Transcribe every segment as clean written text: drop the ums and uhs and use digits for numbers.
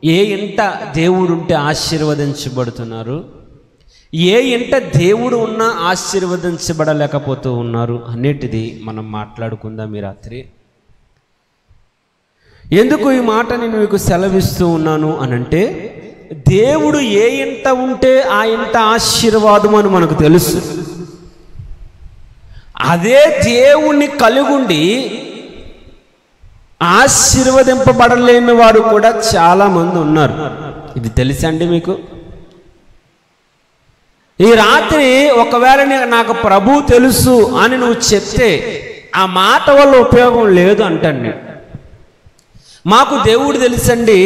ఏ ఇంట దేవుడు ఉంటే ఆశీర్వదించబడుతున్నారు, ఏ ఇంట దేవుడు ఉన్నా ఆశీర్వదించబడలేకపోతూ ఉన్నారు అన్నిటిది మనం మాట్లాడుకుందాం ఈ రాత్రి. ఎందుకు ఈ మాట నేను మీకు సెలవిస్తూ ఉన్నాను అనంటే, దేవుడు ఏ ఇంట ఉంటే ఆ ఇంట ఆశీర్వాదం అని మనకు తెలుసు. అదే దేవుణ్ణి కలిగుండి ఆశీర్వదింపబడలేని వారు కూడా చాలామంది ఉన్నారు. ఇది తెలుసండి మీకు? ఈ రాత్రి ఒకవేళ నాకు ప్రభు తెలుసు అని నువ్వు చెప్తే ఆ మాట వల్ల ఉపయోగం లేదు అంటాను నేను. మాకు దేవుడు తెలుసండి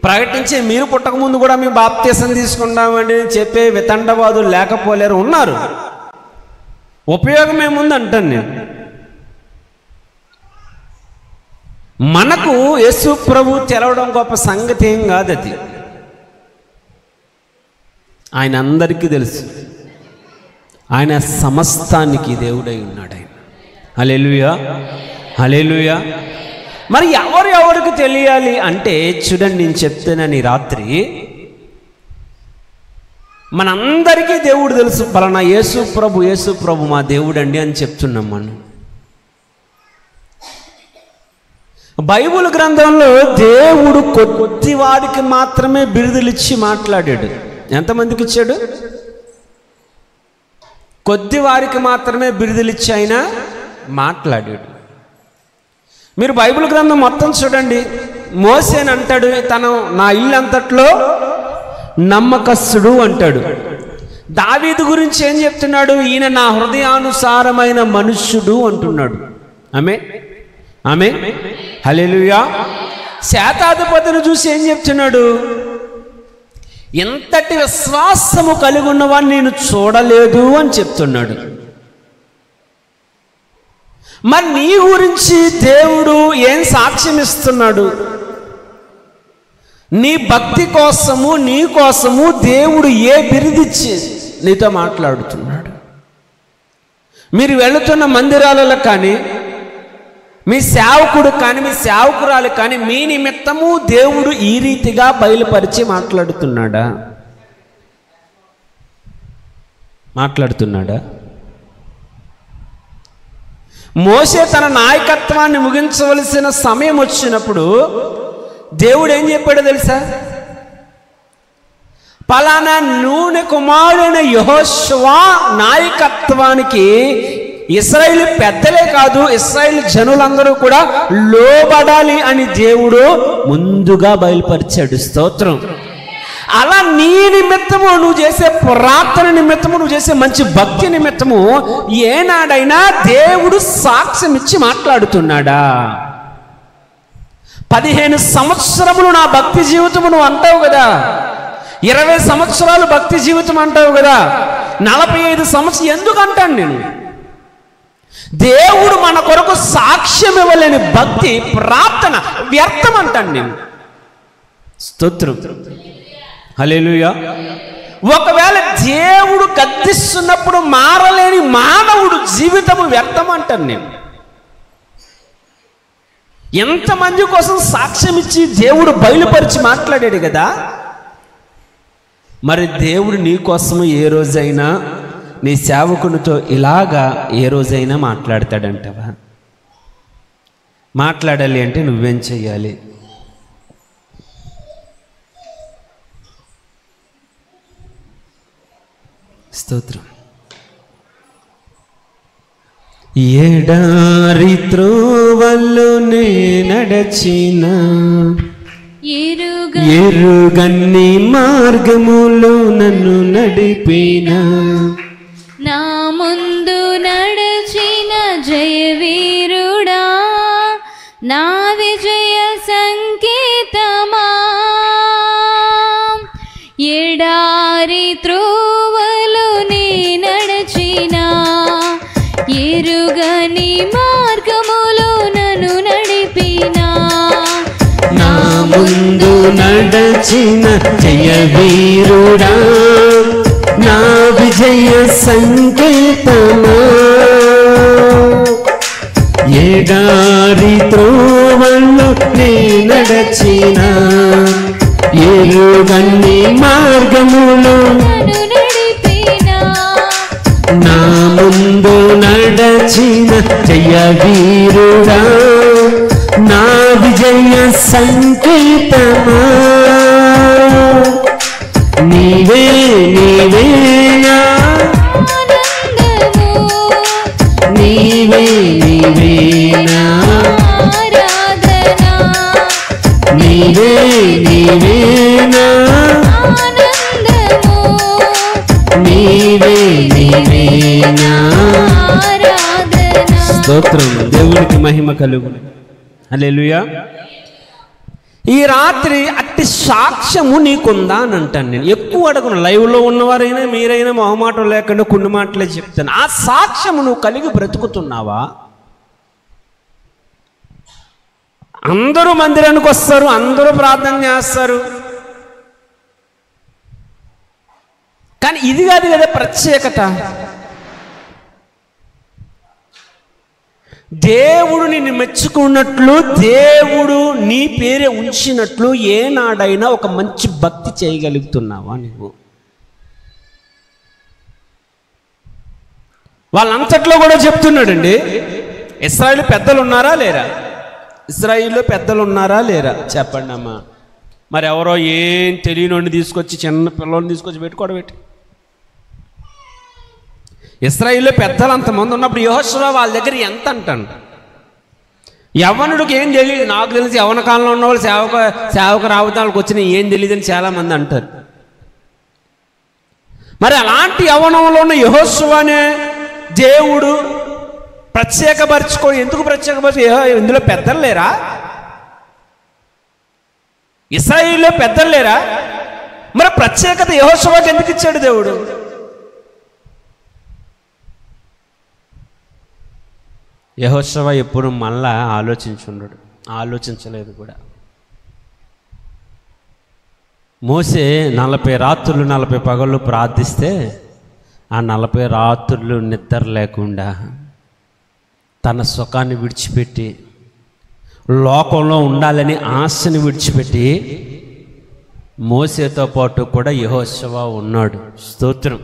ప్రకటించే మీరు పుట్టకముందు కూడా మేము బాప్తీసం తీసుకుంటామండి చెప్పే వితండవాదులు లేకపోలేరు, ఉన్నారు. ఉపయోగం ఏముంది అంటాను నేను. మనకు యేసు ప్రభు తెలవడం గొప్ప సంగతి ఏం కాదు. అది ఆయన అందరికీ తెలుసు. ఆయన సమస్తానికి దేవుడై ఉన్నాడు. ఆయన హల్లెలూయా, హల్లెలూయా. మరి ఎవరికి తెలియాలి అంటే చూడండి, నేను చెప్తానని రాత్రి మనందరికీ దేవుడు తెలుసు. పలానా యేసు ప్రభు మా దేవుడు అండి అని చెప్తున్నాం మనం. బైబిల్ గ్రంథంలో దేవుడు కొద్ది వారికి మాత్రమే బిరుదులు ఇచ్చి మాట్లాడాడు. ఎంతమందికి ఇచ్చాడు? కొద్ది వారికి మాత్రమే బిరుదులు ఇచ్చి ఆయన మాట్లాడాడు. మీరు బైబిల్ గ్రంథం మొత్తం చూడండి. మోసేని అంటాడు, తను నా ఇల్లు అంతట్లో నమ్మకస్తుడు అంటాడు. దావీదు గురించి ఏం చెప్తున్నాడు? ఈయన నా హృదయానుసారమైన మనుష్యుడు అంటున్నాడు. ఆమె హల్లెలూయా. శాతాధిపతిని చూసి ఏం చెప్తున్నాడు? ఎంతటి విశ్వాసము కలిగి ఉన్నవాడిని నేను చూడలేదు అని చెప్తున్నాడు. మరి నీ గురించి దేవుడు ఏం సాక్ష్యం ఇస్తున్నాడు? నీ భక్తి కోసము, నీ కోసము దేవుడు ఏ బిరుదిచ్చి నీతో మాట్లాడుతున్నాడు? మీరు వెళుతున్న మందిరాలలో కానీ, మీ సేవకుడు కానీ, మీ సేవకురాలు కానీ, మీ నిమిత్తము దేవుడు ఈ రీతిగా బయలుపరిచి మాట్లాడుతున్నాడా? మోషే తన నాయకత్వాన్ని ముగించవలసిన సమయం వచ్చినప్పుడు దేవుడు ఏం చెప్పాడో తెలుసా? పలానా నూనె కుమారుడైన యెహోషువ నాయకత్వానికి ఇశ్రాయేలు పెద్దలే కాదు, ఇశ్రాయేలు జనులందరూ కూడా లోబడాలి అని దేవుడు ముందుగా బయలుపరిచాడు. స్తోత్రం. అలా నీ నిమిత్తము నువ్వు చేసే ప్రార్థన నిమిత్తము, నువ్వు చేసే మంచి భక్తి నిమిత్తము ఏనాడైనా దేవుడు సాక్ష్యం ఇచ్చి మాట్లాడుతున్నాడా? 15 సంవత్సరములు నా భక్తి జీవితము నువ్వు అంటావు కదా, 20 సంవత్సరాలు భక్తి జీవితం అంటావు కదా, 45 సంవత్సరాలు ఎందుకు అంటాను నేను? దేవుడు మన కొరకు సాక్ష్యం ఇవ్వలేని భక్తి ప్రార్థన వ్యర్థం అంటాను నేను. స్తోత్రం, హల్లెలూయా. ఒకవేళ దేవుడు గద్దిస్తున్నప్పుడు మారలేని మానవుడు జీవితము వ్యర్థం అంటాను నేను. ఎంతమంది కోసం సాక్ష్యం ఇచ్చి దేవుడు బయలుపరిచి మాట్లాడాడు కదా. మరి దేవుడు నీ కోసము ఏ రోజైనా నీ సేవకునితో ఇలాగా ఏ రోజైనా మాట్లాడతాడంటావా? మాట్లాడాలి అంటే నువ్వేం చెయ్యాలి? స్తోత్రం. ఎడారి త్రోవల్లో నే నడచిన, ఎరుగన్ని మార్గములో నన్ను నడిపిన, నా ముందు నడచిన జయవీరుడా, నా విజయ సంకేతమా, ఎడారి త్రోవలో నే నడచిన, ఎరుగని మార్గములో నన్ను నడిపిన, నా ముందు నడచిన జయవీరుడా, నా విజయ సంకేతమా, ఎడారి త్రోవల్లో నే నడచిన, వేరుగన్ని మార్గములు నన్ను నడిపినా నా ముందు నడచిన జయ వీరుడా నా విజయ సంకేతమా నీవే నీవేనా ఆనందము నీవే నీవేనా ఆరాధనా నీవే నీవేనా ఆనందము నీవే నీవేనా. ఆరాధనా స్తోత్రం, దేవునికి మహిమ కలుగును. హల్లెలూయా. ఈ రాత్రి అట్టి సాక్ష్యము నీకుందా అని అంటాను నేను. ఎక్కువ అడగను, లైవ్లో ఉన్నవారైనా మీరైనా మొహమాటం లేకుండా కొన్ని మాటలే చెప్తాను. ఆ సాక్ష్యము నువ్వు కలిగి బ్రతుకుతున్నావా? అందరూ మందిరానికి వస్తారు, అందరూ ప్రార్థన చేస్తారు, కానీ ఇది కాదు కదా ప్రత్యేకత. దేవుడు నిన్ను మెచ్చుకున్నట్లు, దేవుడు నీ పేరే ఉంచినట్లు ఏనాడైనా ఒక మంచి భక్తి చేయగలుగుతున్నావా నువ్వు? వాళ్ళంతట్లో కూడా చెప్తున్నాడండి, ఇశ్రాయేలు పెద్దలు ఉన్నారా లేరా? ఇశ్రాయేల్లో పెద్దలు ఉన్నారా లేరా? చెప్పండి అమ్మా. మరి ఎవరో ఏం తెలియనోడిని తీసుకొచ్చి, చిన్న పిల్లల్ని తీసుకొచ్చి పెట్టి ఇశ్రాయేల్లో పెద్దలు అంతమంది ఉన్నప్పుడు యెహోషువ వాళ్ళ దగ్గర ఎంత అంటాను? యవ్వనుడికి ఏం తెలియదు. నాకు తెలిసి యవ్వన కాలంలో ఉన్న వాళ్ళు సేవక రావతాలకు వచ్చిన ఏం తెలియదని చాలామంది అంటారు. మరి అలాంటి యవ్వనంలో ఉన్న యెహోషువనే దేవుడు ప్రత్యేకపరచుకొని, ఎందుకు ఇందులో పెద్దలు లేరా? ఇశ్రాయేలులో పెద్దలు లేరా? మరి ప్రత్యేకత యెహోషువకి ఎందుకు ఇచ్చాడు దేవుడు? యెహోషువ ఎప్పుడు మళ్ళా ఆలోచించలేదు కూడా. మోసే 40 రాత్రులు 40 పగళ్ళు ప్రార్థిస్తే ఆ 40 రాత్రులు నిద్ర లేకుండా తన సుఖాన్ని విడిచిపెట్టి, లోకంలో ఉండాలని ఆశని విడిచిపెట్టి మోసేతో పాటు కూడా యెహోషువ ఉన్నాడు. స్తోత్రం.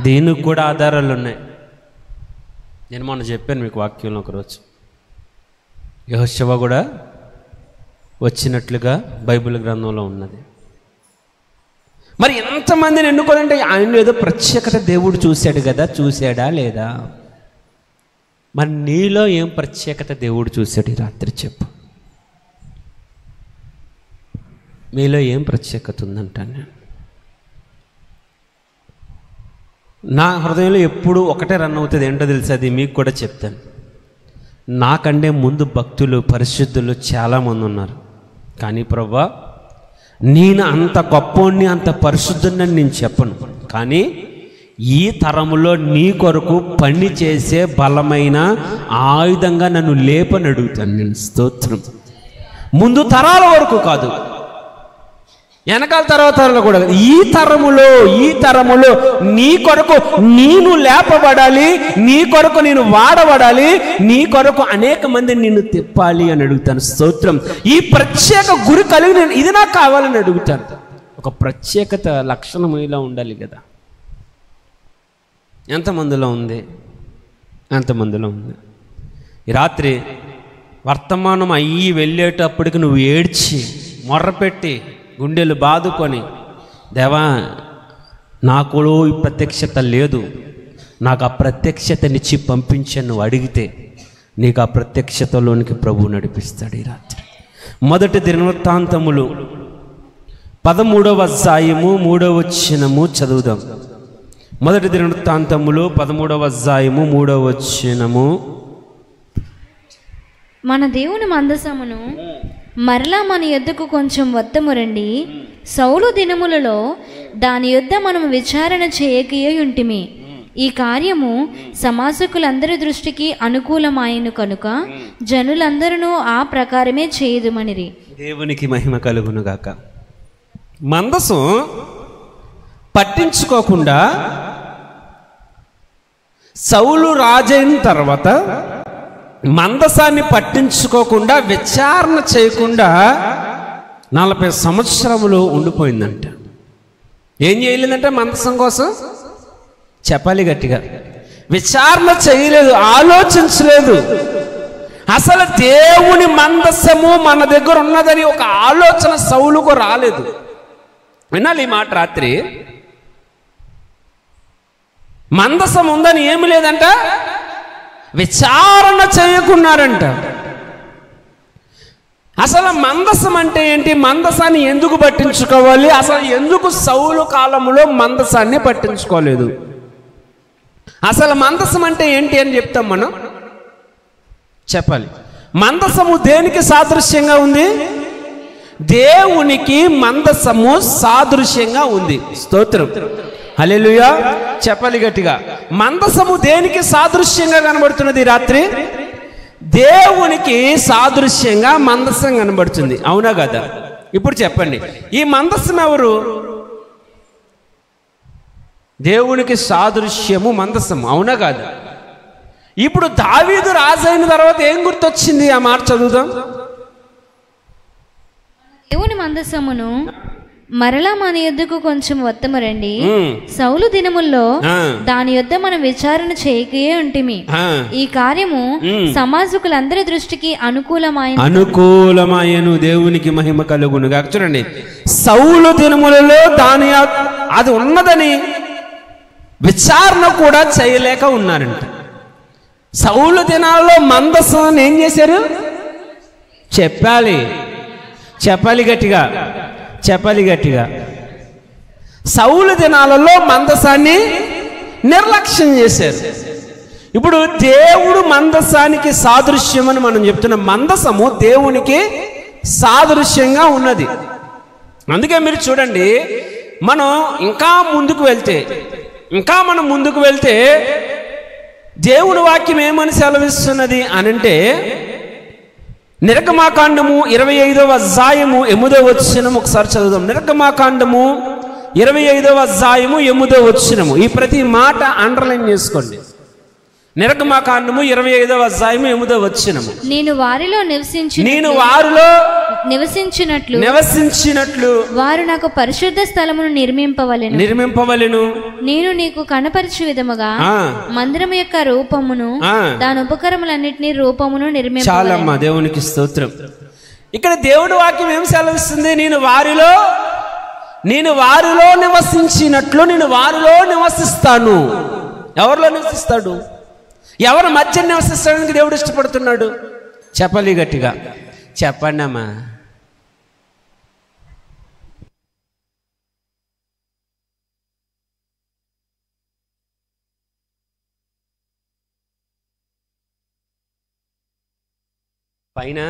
దీనికి కూడా ఆధారాలు ఉన్నాయి. నేను మొన్న చెప్పాను మీకు వాక్యంలో ఒకరోజు, యెహోషువ కూడా వచ్చినట్లుగా బైబిల్ గ్రంథంలో ఉన్నది. మరి ఎంతమందిని ఎన్నుకోవాలంటే ఆయన ఏదో ప్రత్యేకత దేవుడు చూశాడు కదా, చూశాడా లేదా? మరి నీలో ఏం ప్రత్యేకత దేవుడు చూశాడు ఈ రాత్రి చెప్పు. మీలో ఏం ప్రత్యేకత ఉందంటాను నేను. నా హృదయంలో ఎప్పుడు ఒకటే రన్ అవుతుంది, ఏంటో తెలుసు, అది మీకు కూడా చెప్తాను. నాకంటే ముందు భక్తులు, పరిశుద్ధులు చాలామంది ఉన్నారు, కానీ ప్రభువా నేను అంత గొప్పోడిని, అంత పరిశుద్ధుని నేను చెప్పను, కానీ ఈ తరములో నీ కొరకు పని చేసే బలమైన ఆయుధంగా నన్ను లేపని అడుగుతాను నేను. స్తోత్రం. ముందు తరాల వరకు కాదు, వెనకాల తరాలు కూడా కాదు, ఈ తరములో నీ కొరకు నేను లేపబడాలి, నీ కొరకు నేను వాడబడాలి, నీ కొరకు అనేక మంది నిన్ను తిప్పాలి అని అడుగుతాను. స్తోత్రం. ఈ ప్రత్యేక గురి కలిగి ఇది నాకు కావాలని అడుగుతాను. ఒక ప్రత్యేకత లక్షణం ఇలా ఉండాలి కదా. ఎంతమందిలో ఉంది? ఈ రాత్రి వర్తమానం అయ్యి వెళ్ళేటప్పటికి నువ్వు ఏడ్చి మొర్రపెట్టి గుండెలు బాదుకొని, దేవా నాకు ఈ ప్రత్యక్షత లేదు, నాకు ఆ ప్రత్యక్షతనిచ్చి పంపించని నువ్వు అడిగితే నీకు ఆ ప్రత్యక్షతలోనికి ప్రభువు నడిపిస్తాడు ఈ రాత్రి. మొదటి దినవృత్తాంతములు 13వ అధ్యాయము 3వ వచనము చదువుదాం. మొదటి దినవృత్తాంతములు 13వ అధ్యాయము 3వ వచనము. మన దేవుని మందసమును మరలా మన యొద్దకు కొంచెం వత్తము రండి. సౌలు దినములలో దాని యొద్ద మనము విచారణ చేయకయే ఉంటిమి. ఈ కార్యము సమాసకులందరి దృష్టికి అనుకూలమాయను కనుక జనులందరూ ఆ ప్రకారమే చేయదుమనిరి. దేవునికి మహిమ కలుగును గాక. మందసం పట్టించుకోకుండా సౌలు రాజైన తర్వాత మందసాన్ని పట్టించుకోకుండా, విచారణ చేయకుండా 40 సంవత్సరములు ఉండిపోయిందంట. ఏం చేయలేదంటే మందసం కోసం? చెప్పాలి గట్టిగా. విచారణ చేయలేదు, ఆలోచించలేదు. అసలు దేవుని మందసము మన దగ్గర ఉన్నదని ఒక ఆలోచన సౌలుకు రాలేదు. వినాలి ఈ మాట రాత్రి. మందసం ఉందని ఏమి లేదంట, విచారణ చేయకున్నారంట. అసలు మందసం అంటే ఏంటి? మందసాన్ని ఎందుకు పట్టించుకోవాలి? అసలు ఎందుకు సౌలు కాలంలో మందసాన్ని పట్టించుకోలేదు? అసలు మందసం అంటే ఏంటి అని చెప్తాం మనం. చెప్పాలి. మందసము దేనికి సాదృశ్యంగా ఉంది? దేవునికి మందసము సాదృశ్యంగా ఉంది. స్తోత్రం, హల్లెలూయా. చెప్పాలి గట్టిగా. మందసము దేనికి సాదృశ్యంగా కనబడుతున్నది రాత్రి? దేవునికి సాదృశ్యంగా మందసం కనబడుతుంది. అవునా కదా? ఇప్పుడు చెప్పండి, ఈ మందసం ఎవరు? దేవునికి సాదృశ్యము మందసం. అవునా కాదు? ఇప్పుడు దావీదు రాజు అయిన తర్వాత ఏం గుర్తొచ్చింది? ఆ మాట చదువుదాం. దేవుని మందసమును మరలా మన యొద్దకు కొంచెం వత్తము రండి. సౌలు దినముల్లో దాని యొద్ద మనం విచారణ చేయకయే ఉంటిమి. ఈ కార్యము సమాజకులందరి దృష్టికి అనుకూలమాయను. దేవునికి మహిమ కలుగును. చూడండి, సౌలు దినములలో దాని అది ఉన్నదని విచారణ కూడా చేయలేక ఉన్నారంట. సౌలు దినాల్లో మందసాన్ని ఏం చేశారు? చెప్పాలి గట్టిగా. సౌలు దినాలలో మందసాన్ని నిర్లక్ష్యం చేశారు. ఇప్పుడు దేవుడు మందసానికి సాదృశ్యమని మనం చెప్తున్నాం. మందసము దేవునికి సాదృశ్యంగా ఉన్నది. అందుకే మీరు చూడండి, మనం ఇంకా ముందుకు వెళ్తే దేవుని వాక్యం ఏమని సెలవిస్తున్నది అనంటే, నిర్గమాకాండము 25వ అధ్యాయము 8వ వచనం ఒకసారి చదువుదాం. నిర్గమాకాండము 25వ అధ్యాయము 8వ వచనము. ఈ ప్రతి మాట అండర్లైన్ చేసుకోండి. నిర్గమాకాండము 25వ అధ్యాయము 8వ వచనము. నేను వారిలో నివసించినట్లు వారు నాకు పరిశుద్ధ స్థలమును నిర్మింపవలెను. నేను నీకు కనపరచు విధముగా మందిరం యొక్క రూపమును దాని ఉపకరణములన్నిటినీ రూపమును నిర్మింపవలెను. చాలమ్మా, దేవునికి స్తోత్రం. ఇక్కడ దేవుడి వాక్యం ఏం సెలవిస్తుంది? నేను వారిలో నివసించినట్లు నేను వారిలో నివసిస్తాను. ఎవరిలో నివసిస్తాడు? ఎవరి మధ్య నివసిస్తాడానికి దేవుడు ఇష్టపడుతున్నాడు? చెప్పాలి గట్టిగా. చెప్పండి అమ్మా. పైన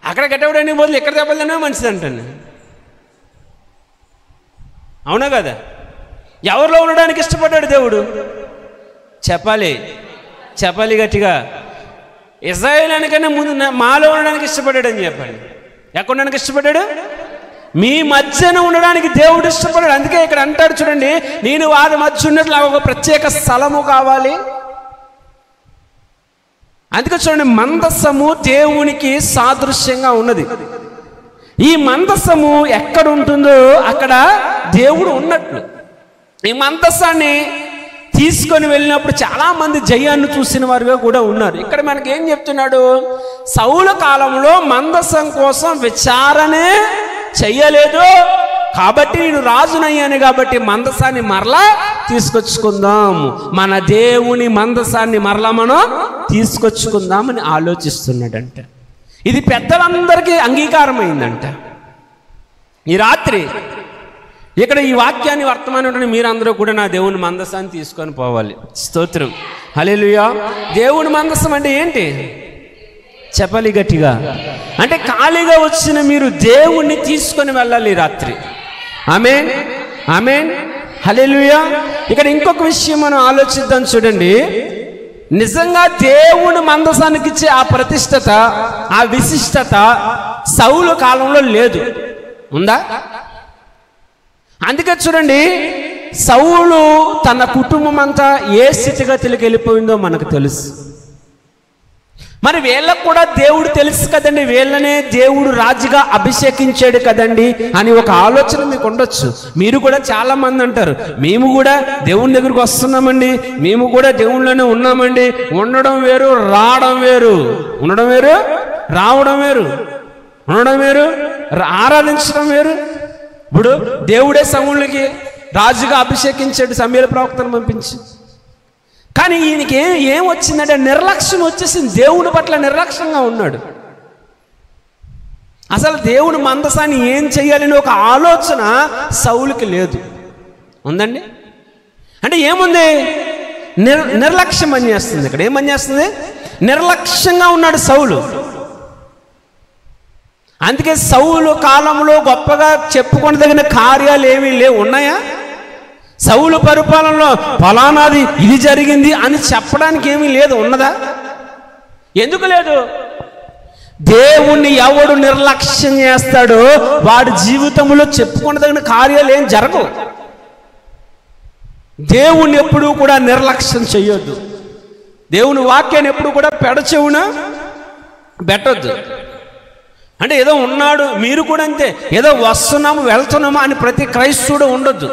అక్కడ గట్టవడానికి బదులు ఎక్కడ దెబ్బలనే మంచిది అంటాను. అవునా కదా? ఎవరిలో ఉండడానికి ఇష్టపడ్డాడు దేవుడు? చెప్పాలి గట్టిగా. ఇజ్రాయేల్ అనకన్నా ముందు మాలో ఉండడానికి ఇష్టపడ్డాడు అని చెప్పండి. ఎక్కడ ఉండడానికి ఇష్టపడ్డాడు? మీ మధ్యన ఉండడానికి దేవుడు ఇష్టపడ్డాడు. అందుకే ఇక్కడ అంటాడు చూడండి, నేను వారి మధ్య ఉన్నట్లు ఒక ప్రత్యేక స్థలము కావాలి. అందుకే చూడండి, మందసము దేవునికి సాదృశ్యంగా ఉన్నది. ఈ మందసము ఎక్కడ ఉంటుందో అక్కడ దేవుడు ఉన్నట్లు. ఈ మందసాన్ని తీసుకొని వెళ్ళినప్పుడు చాలా మంది జయాన్ని చూసిన వారుగా కూడా ఉన్నారు. ఇక్కడ మనకి ఏం చెప్తున్నాడు? సౌలు కాలంలో మందసం కోసం విచారణే చెయ్యలేదు కాబట్టి నేను రాజునయ్యాను కాబట్టి మందసాన్ని మరలా తీసుకొచ్చుకుందాము, మన దేవుని మందసాన్ని మరలా మనం తీసుకొచ్చుకుందామని ఆలోచిస్తున్నాడంట. ఇది పెద్దలందరికీ అంగీకారమైందంట. ఈ రాత్రి ఇక్కడ ఈ వాక్యాన్ని వర్తమానం మీరందరూ కూడా నా దేవుని మందసాన్ని తీసుకొని పోవాలి. స్తోత్రం, హల్లెలూయా. దేవుని మందసం అంటే ఏంటి? చెప్పాలి గట్టిగా. అంటే ఖాళీగా వచ్చిన మీరు దేవుణ్ణి తీసుకొని వెళ్ళాలి రాత్రి. ఆమేన్. ఆమేన్, హల్లెలూయా. ఇక్కడ ఇంకొక విషయం మనం ఆలోచిద్దాం చూడండి. నిజంగా దేవుని మందసానికి ఇచ్చే ఆ ప్రతిష్టత, ఆ విశిష్టత సౌలు కాలంలో లేదు, ఉందా? అందుకే చూడండి, సౌలు తన కుటుంబం అంతా ఏ స్థితిగతులకు వెళ్ళిపోయిందో మనకు తెలుసు. మరి వీళ్ళకు కూడా దేవుడు తెలుసు కదండి, వీళ్ళనే దేవుడు రాజుగా అభిషేకించాడు కదండి అని ఒక ఆలోచన మీకు ఉండొచ్చు. మీరు కూడా చాలా మంది అంటారు, మేము కూడా దేవుని దగ్గరికి వస్తున్నామండి, మేము కూడా దేవుళ్ళలోనే ఉన్నామండి. ఉండడం వేరు, రావడం వేరు. ఉండడం వేరు, రావడం వేరు. ఉండడం వేరు, ఆరాధించడం వేరు. ఇప్పుడు దేవుడే సౌలుకి రాజుగా అభిషేకించాడు, సమూయేలు ప్రవక్తను పంపించి. కానీ ఈయనకి ఏం వచ్చిందంటే నిర్లక్ష్యం వచ్చేసింది, దేవుని పట్ల నిర్లక్ష్యంగా ఉన్నాడు. అసలు దేవుని మందసాన్ని ఏం చెయ్యాలని ఒక ఆలోచన సౌలుకి లేదు. ఉందండి? అంటే ఏముంది? నిర్లక్ష్యం అని చేస్తుంది. ఇక్కడ ఏమని చేస్తుంది? నిర్లక్ష్యంగా ఉన్నాడు సౌలు. అందుకే సౌలు కాలంలో గొప్పగా చెప్పుకొనదగిన కార్యాలు ఏమీ లేవు. ఉన్నాయా? సౌలు పరిపాలనలో ఫలానాది ఇది జరిగింది అని చెప్పడానికి ఏమీ లేదు. ఉన్నదా? ఎందుకు లేదు? దేవుణ్ణి ఎవడు నిర్లక్ష్యం చేస్తాడో వాడి జీవితంలో చెప్పుకొనదగిన కార్యాలు ఏం జరగవు. దేవుణ్ణి ఎప్పుడూ కూడా నిర్లక్ష్యం చెయ్యొద్దు. దేవుని వాక్యాన్ని ఎప్పుడు కూడా పెడచెవున పెట్టొద్దు. అంటే ఏదో ఉన్నాడు, మీరు కూడా అంతే, ఏదో వస్తున్నాము వెళ్తున్నాము అని ప్రతి క్రైస్తవుడు ఉండొద్దు.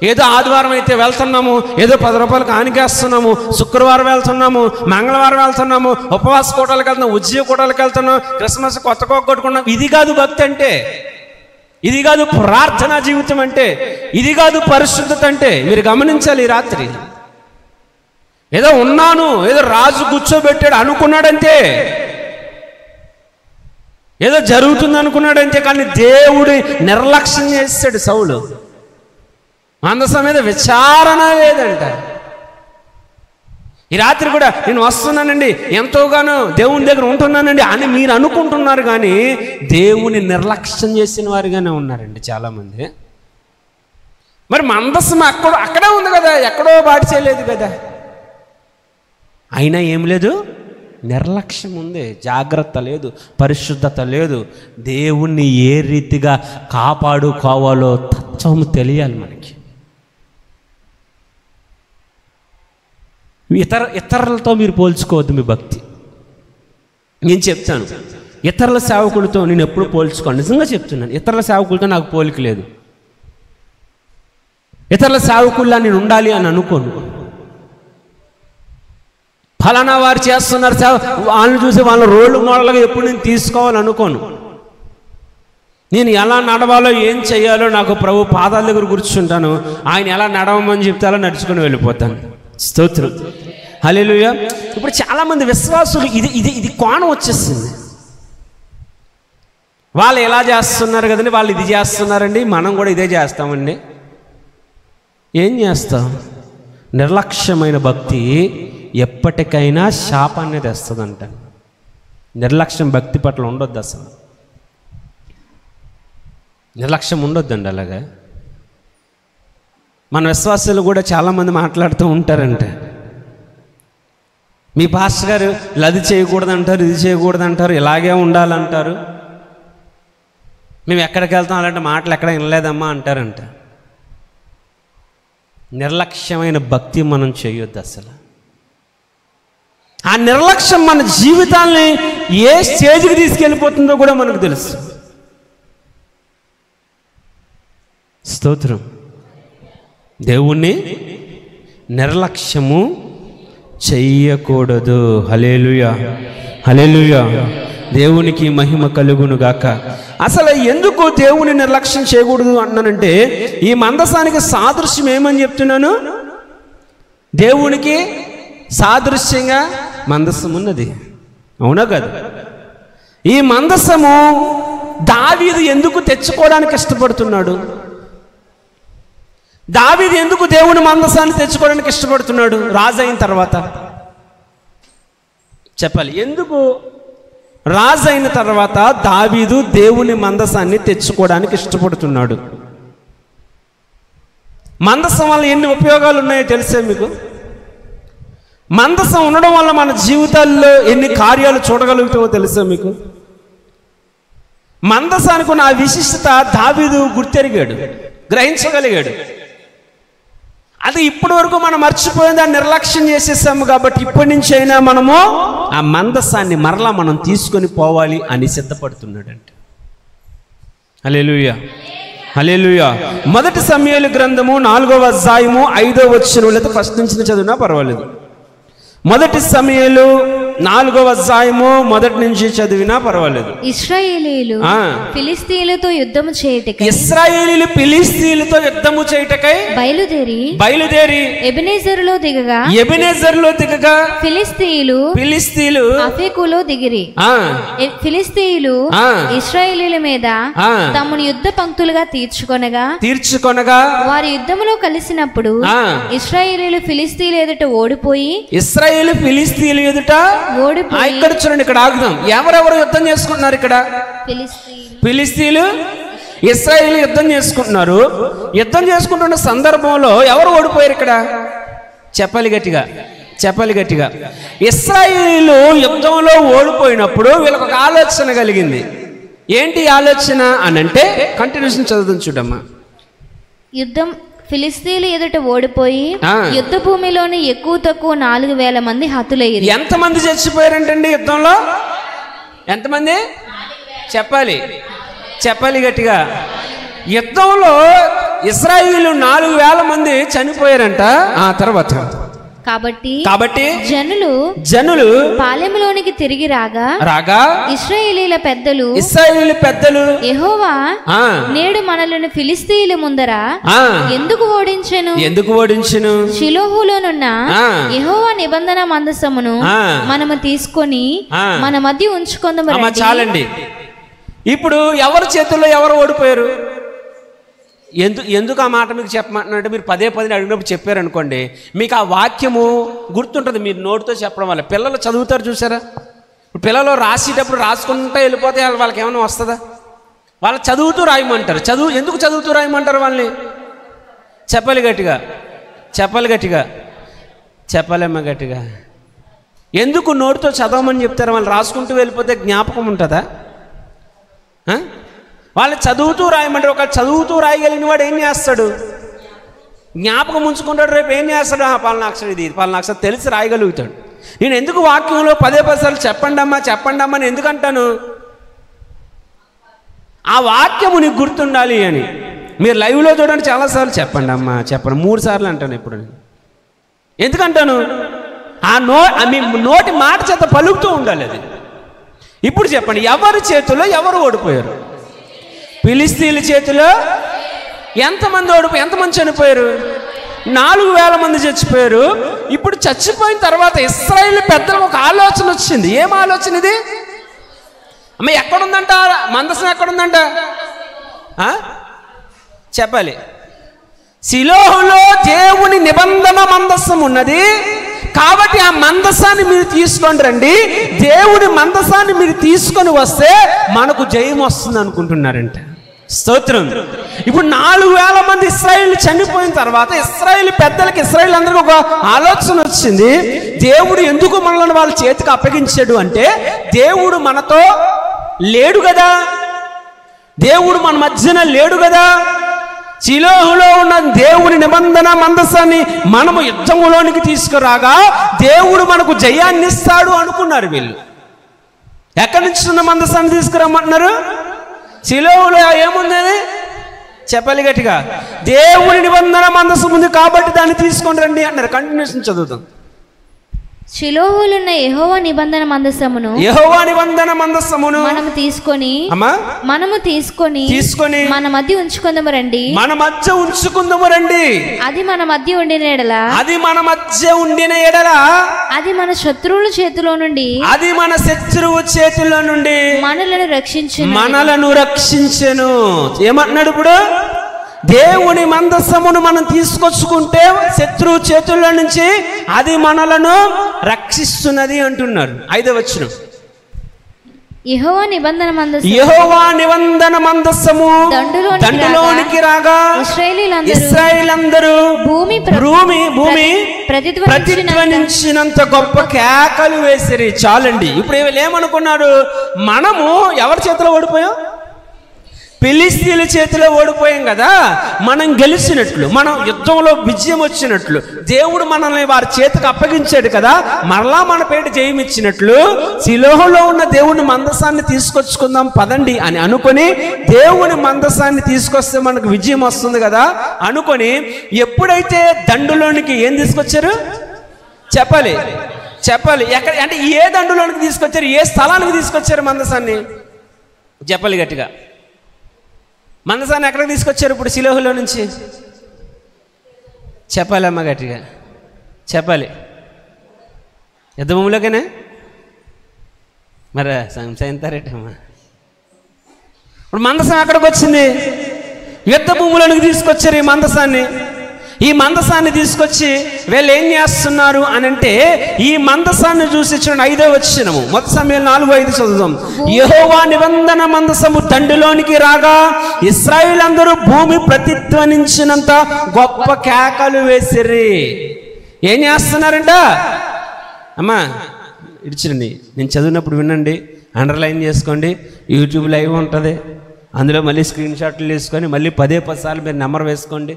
ఏదో ఆదివారం అయితే వెళ్తున్నాము, ఏదో 10 రూపాయలు కానికేస్తున్నాము, శుక్రవారం వెళ్తున్నాము, మంగళవారం వెళ్తున్నాము, ఉపవాస కూటాలకు వెళ్తున్నాం, ఉద్యోగ కూటాలకు వెళ్తున్నాం, క్రిస్మస్ కొత్త కొట్టుకున్నాం. ఇది కాదు భక్తి అంటే, ఇది కాదు ప్రార్థనా జీవితం అంటే, ఇది కాదు పరిశుద్ధత అంటే. మీరు గమనించాలి. ఈ రాత్రి ఏదో ఉన్నాను, ఏదో రాజు కూర్చోబెట్టాడు అనుకున్నాడంతే, ఏదో జరుగుతుంది అనుకున్నాడంతే. కానీ దేవుడి నిర్లక్ష్యం చేస్తాడు సౌలు. మందసం మీద విచారణ లేదంట. ఈ రాత్రి కూడా నేను వస్తున్నానండి, ఎంతోగానో దేవుని దగ్గర ఉంటున్నానండి అని మీరు అనుకుంటున్నారు, కానీ దేవుని నిర్లక్ష్యం చేసిన వారిగానే ఉన్నారండి చాలామంది. మరి మందసం అక్కడే ఉంది కదా, ఎక్కడో బాటి చేయలేదు కదా. అయినా ఏం లేదు, నిర్లక్ష్యం ఉంది, జాగ్రత్త లేదు, పరిశుద్ధత లేదు. దేవుణ్ణి ఏ రీతిగా కాపాడుకోవాలో తత్వం తెలియాలి మనకి. ఇతరులతో మీరు పోల్చుకోవద్దు మీ భక్తి. నేను చెప్తాను, ఇతరుల సేవకులతో నేను ఎప్పుడు పోల్చుకోను. నిజంగా చెప్తున్నాను, ఇతరుల సేవకులతో నాకు పోలిక లేదు. ఇతరుల సేవకుల్లా నేను ఉండాలి అని అనుకోను. ఫలానా వారు చేస్తున్నారు సేవ, వాళ్ళని చూసి వాళ్ళ రోడ్డు మోడల్గా ఎప్పుడు నేను తీసుకోవాలనుకోను. నేను ఎలా నడవాలో ఏం చేయాలో నాకు ప్రభు పాదాల దగ్గర కూర్చుంటాను. ఆయన ఎలా నడవమని చెప్తే అలా నడుచుకొని వెళ్ళిపోతాను. స్తోత్రం, హల్లెలూయా. ఇప్పుడు చాలామంది విశ్వాసులు ఇది కోణం వచ్చేసింది. వాళ్ళు ఎలా చేస్తున్నారు కదండి, వాళ్ళు ఇది చేస్తున్నారండి, మనం కూడా ఇదే చేస్తామండి. ఏం చేస్తాం? నిర్లక్ష్యమైన భక్తి ఎప్పటికైనా శాపాన్ని తెస్తుందంట. నిర్లక్ష్యం భక్తి పట్ల ఉండొద్దు, అసలు నిర్లక్ష్యం ఉండొద్దండి. అలాగే మన విశ్వాసాలు కూడా చాలామంది మాట్లాడుతూ ఉంటారంట, మీ పాస్టర్ గారు అది చేయకూడదంటారు, ఇది చేయకూడదంటారు, ఇలాగే ఉండాలంటారు, మేము ఎక్కడికి వెళ్తాం అలాంటి మాటలు ఎక్కడ వినలేదమ్మా అంటారంట. నిర్లక్ష్యమైన భక్తి మనం చేయొద్దు అసలు. ఆ నిర్లక్ష్యం మన జీవితాల్ని ఏ స్టేజ్కి తీసుకెళ్ళిపోతుందో కూడా మనకు తెలుసు. స్తోత్రం. దేవుణ్ణి నిర్లక్ష్యము చెయ్యకూడదు. హల్లెలూయా, హల్లెలూయా. దేవునికి మహిమ కలుగును గాక. అసలు ఎందుకు దేవుని నిర్లక్ష్యం చేయకూడదు అన్నానంటే, ఈ మందసానికి సాదృశ్యం ఏమని చెప్తున్నాను? దేవునికి సాదృశ్యంగా మందసం ఉన్నది, అవునా కదా? ఈ మందసము దావీదు ఎందుకు తెచ్చుకోవడానికి ఇష్టపడుతున్నాడు? దావీదు ఎందుకు దేవుని మందసాన్ని తెచ్చుకోవడానికి ఇష్టపడుతున్నాడు? రాజు అయిన తర్వాత చెప్పాలి. ఎందుకు రాజు అయిన తర్వాత దావీదు దేవుని మందసాన్ని తెచ్చుకోవడానికి ఇష్టపడుతున్నాడు? మందసం వల్ల ఎన్ని ఉపయోగాలు ఉన్నాయో తెలుసా మీకు? మందసం ఉండడం వల్ల మన జీవితాల్లో ఎన్ని కార్యాలు చూడగలుగుతామో తెలుసా మీకు? మందసానికి ఉన్న ఆ విశిష్టత దావీదు గుర్తెరిగాడు, గ్రహించగలిగాడు. అది ఇప్పటి వరకు మనం మర్చిపోయిన దాన్ని నిర్లక్ష్యం చేసేసాము. కాబట్టి ఇప్పటి నుంచి అయినా మనము ఆ మందసాన్ని మరలా మనం తీసుకొని పోవాలి అని సిద్ధపడుతున్నాడంట. హల్లెలూయా, హల్లెలూయా. మొదటి సమూయేలు గ్రంథము 4వ అధ్యాయము 5వ వచనం, లేదా ఫస్ట్ నుంచి చదివినా పర్వాలేదు. మొదటి సమూయేలు 4వ అధ్యాయము మొదటి నుంచి చదివినా పర్వాలేదు. ఇశ్రాయేలీయులు ఫిలిష్తీయులతో యుద్ధము చేయుటకై బయలుదేరి ఎబెనేజరులో దిగగా ఫిలిష్తీయులు అఫెకులో దిగిరి. ఫిలిష్తీయులు ఇశ్రాయేలీయుల మీద తమను యుద్ధ పంక్తులుగా తీర్చుకొనగా వారి యుద్ధములో కలిసినప్పుడు ఇశ్రాయేలీయులు ఫిలిష్తీయుల ఎదుట ఓడిపోయి ఇక్కడ చూడండి, ఇక్కడ ఆగుదాం. ఎవరెవరు యుద్ధం చేసుకుంటున్నారు? ఇక్కడ ఫిలిష్తీయులు ఇశ్రాయేలు యుద్ధం చేసుకుంటున్నారు. యుద్ధం చేసుకుంటున్న సందర్భంలో ఎవరు ఓడిపోయారు? ఇక్కడ చెప్పాలి గట్టిగా. ఇశ్రాయేలు యుద్ధంలో ఓడిపోయినప్పుడు వీళ్ళకి ఒక ఆలోచన కలిగింది. ఏంటి ఆలోచన అని అంటే, కంటిన్యూషన్ చదువుతుంది చూడమ్మా. యుద్ధం ఫిలిష్తీయులు ఎదుట ఓడిపోయి యుద్ధ భూమిలోని ఎక్కువ తక్కువ 4,000 మంది హతులయ్యారు. ఎంతమంది చచ్చిపోయారంటండి యుద్ధంలో? ఎంతమంది? చెప్పాలి గట్టిగా. యుద్ధంలో ఇశ్రాయేలు 4,000 మంది చనిపోయారంట. ఆ తర్వాత కాబట్టి జనులు పాలెంలోనికి తిరిగి రాగా ఇశ్రాయేలీల పెద్దలు యెహోవా నేడు మనలను ఫిలిష్తీయుల ముందర ఎందుకు ఓడించెను? షిలోహులోనున్న యెహోవా నిబంధన మందసమును మనము తీసుకొని మన మధ్య ఉంచుకుందాము. చాలండి. ఇప్పుడు ఎవరి చేతుల్లో ఎవరు ఓడిపోయారు? ఎందుకు ఆ మాట మీకు చెప్పమంటున్నారంటే, మీరు పదే అడిగినప్పుడు చెప్పారనుకోండి, మీకు ఆ వాక్యము గుర్తుంటుంది. మీరు నోటితో చెప్పడం వల్ల పిల్లలు చదువుతారు చూసారా? పిల్లలు రాసేటప్పుడు రాసుకుంటూ వెళ్ళిపోతే వాళ్ళకి ఏమైనా వస్తుందా? వాళ్ళు చదువుతూ రాయమంటారు. ఎందుకు చదువుతూ రాయమంటారు వాళ్ళని? చెప్పాలి గట్టిగా. ఎందుకు నోటితో చదవమని చెప్తారు? వాళ్ళు రాసుకుంటూ వెళ్ళిపోతే జ్ఞాపకం ఉంటుందా? వాళ్ళు చదువుతూ రాయమంటారు. ఒక చదువుతూ రాయగలిగిన వాడు ఏం చేస్తాడు? జ్ఞాపకం ఉంచుకుంటాడు. రేపు ఏం చేస్తాడు? పలానా అక్షరం ఇది, పలానా అక్షరం తెలిసి రాయగలుగుతాడు. నేను ఎందుకు వాక్యంలో పదే సార్లు చెప్పండి అమ్మా అని ఎందుకు అంటాను? ఆ వాక్యము నీకు గుర్తుండాలి అని. మీరు లైవ్లో చూడండి, చాలాసార్లు చెప్పండి 3 సార్లు అంటాను. ఇప్పుడు ఎందుకంటాను? మీ నోటి మాట చేత పలుకుతూ ఉండాలి అది. ఇప్పుడు చెప్పండి, ఎవరి చేతుల్లో ఎవరు ఓడిపోయారు? ఫిలిష్తీయుల చేతిలో ఎంతమంది చనిపోయారు? 4,000 మంది చచ్చిపోయారు. ఇప్పుడు చచ్చిపోయిన తర్వాత ఇశ్రాయేలు పెద్దలకు ఒక ఆలోచన వచ్చింది. ఏం ఆలోచన ఇది? అమ్మ ఎక్కడుందంట మందసం? ఎక్కడుందంట చెప్పాలి. షిలోహులో దేవుని నిబంధన మందసం ఉన్నది. కాబట్టి ఆ మందసాన్ని మీరు తీసుకొని రండి. దేవుడి మందసాన్ని మీరు తీసుకొని వస్తే మనకు జయం వస్తుంది అనుకుంటున్నారంట. స్తోత్రం. ఇప్పుడు 4,000 మంది ఇశ్రాయేలు చనిపోయిన తర్వాత ఇశ్రాయేలు పెద్దలకి, ఇశ్రాయేలు అందరికీ ఒక ఆలోచన వచ్చింది. దేవుడు ఎందుకు మనల్ని వాళ్ళ చేతికి అప్పగించాడు అంటే, దేవుడు మనతో లేడు కదా, దేవుడు మన మధ్యన లేడు కదా. షిలోహులో ఉన్న దేవుని నిబంధన మందసాన్ని మనము యుద్ధములోనికి తీసుకురాగా దేవుడు మనకు జయాన్ని ఇస్తాడు అనుకున్నారు వీళ్ళు. ఎక్కడి నుంచి ఉన్న మందసాన్ని తీసుకురమ్మంటున్నారు? షిలోహులో ఏముంది? చెప్పాలి గట్టిగా. దేవుని నిబంధన మందసం ఉంది కాబట్టి దాన్ని తీసుకొని రండి అన్నారు. కంటిన్యూషన్ చదువుతాం. షిలోహులున్న యెహోవా నిబంధన మందసమును మనము తీసుకొని మన మధ్య ఉంచుకుందాము రండి. అది మన మధ్య ఉండిన ఎడల అది మన శత్రువుల చేతిలో నుండి మనలను రక్షించెను. ఏమంటున్నాడు ఇప్పుడు? దేవుని మందసమును మనం తీసుకొచ్చుకుంటే శత్రువు చేతుల్లో నుంచి అది మనలను రక్షిస్తున్నది అంటున్నారు. 5వ వచనం. యెహోవా నిబంధన మందసము దండులోనికి రాగా ఇశ్రాయేలీయులందరూ భూమి ప్రతిధ్వనించినంత గొప్ప కేకలు వేసిరి. చాలండి. ఇప్పుడు వీళ్ళు ఏమనుకున్నారు? మనము ఎవరి చేతిలో ఓడిపోయాం? ఫిలిష్తీయుల చేతిలో ఓడిపోయాం కదా, మనం గెలిచినట్లు, మనం యుద్ధంలో విజయం వచ్చినట్లు, దేవుడు మనల్ని వారి చేతికి అప్పగించాడు కదా, మరలా మన పేట జయం ఇచ్చినట్లు షిలోహులో ఉన్న దేవుని మందసాన్ని తీసుకొచ్చుకుందాం పదండి అని అనుకొని, దేవుని మందసాన్ని తీసుకొస్తే మనకు విజయం వస్తుంది కదా అనుకొని, ఎప్పుడైతే దండులోనికి ఏం తీసుకొచ్చారు చెప్పాలి ఎక్కడ అంటే ఏ దండులోనికి తీసుకొచ్చారు? ఏ స్థలానికి తీసుకొచ్చారు మందసాన్ని? చెప్పాలి గట్టిగా. మందసాన్ని ఎక్కడికి తీసుకొచ్చారు ఇప్పుడు షిలోహులో నుంచి? చెప్పాలమ్మా గట్టిగా చెప్పాలి. యుద్ధ భూమిలోకేనే మరి సంశయిస్తారేటమ్మా. ఇప్పుడు మందసం ఎక్కడికి వచ్చింది? యుద్ధ భూమిలోనికి తీసుకొచ్చారు ఈ మందసాన్ని. ఈ మందసాన్ని తీసుకొచ్చి వీళ్ళు ఏం చేస్తున్నారు అని అంటే, ఈ మందసాన్ని చూసి చూడండి 5వ వచనము, మొదటి సమూయేలు 4:5 చదువుదాం. యెహోవా నిబంధన మందసము దండులోనికి రాగా ఇశ్రాయేలీయులందరూ భూమి ప్రతిధ్వనించినంత గొప్ప కేకలు వేసిరి. ఏం చేస్తున్నారంట అమ్మా? ఇడిచిరండి, నేను చదివినప్పుడు వినండి, అండర్లైన్ చేసుకోండి. యూట్యూబ్ లైవ్ ఉంటుంది, అందులో మళ్ళీ స్క్రీన్ షాట్లు తీసుకొని మళ్ళీ 10 సార్లు మీరు నెంబర్ వేసుకోండి.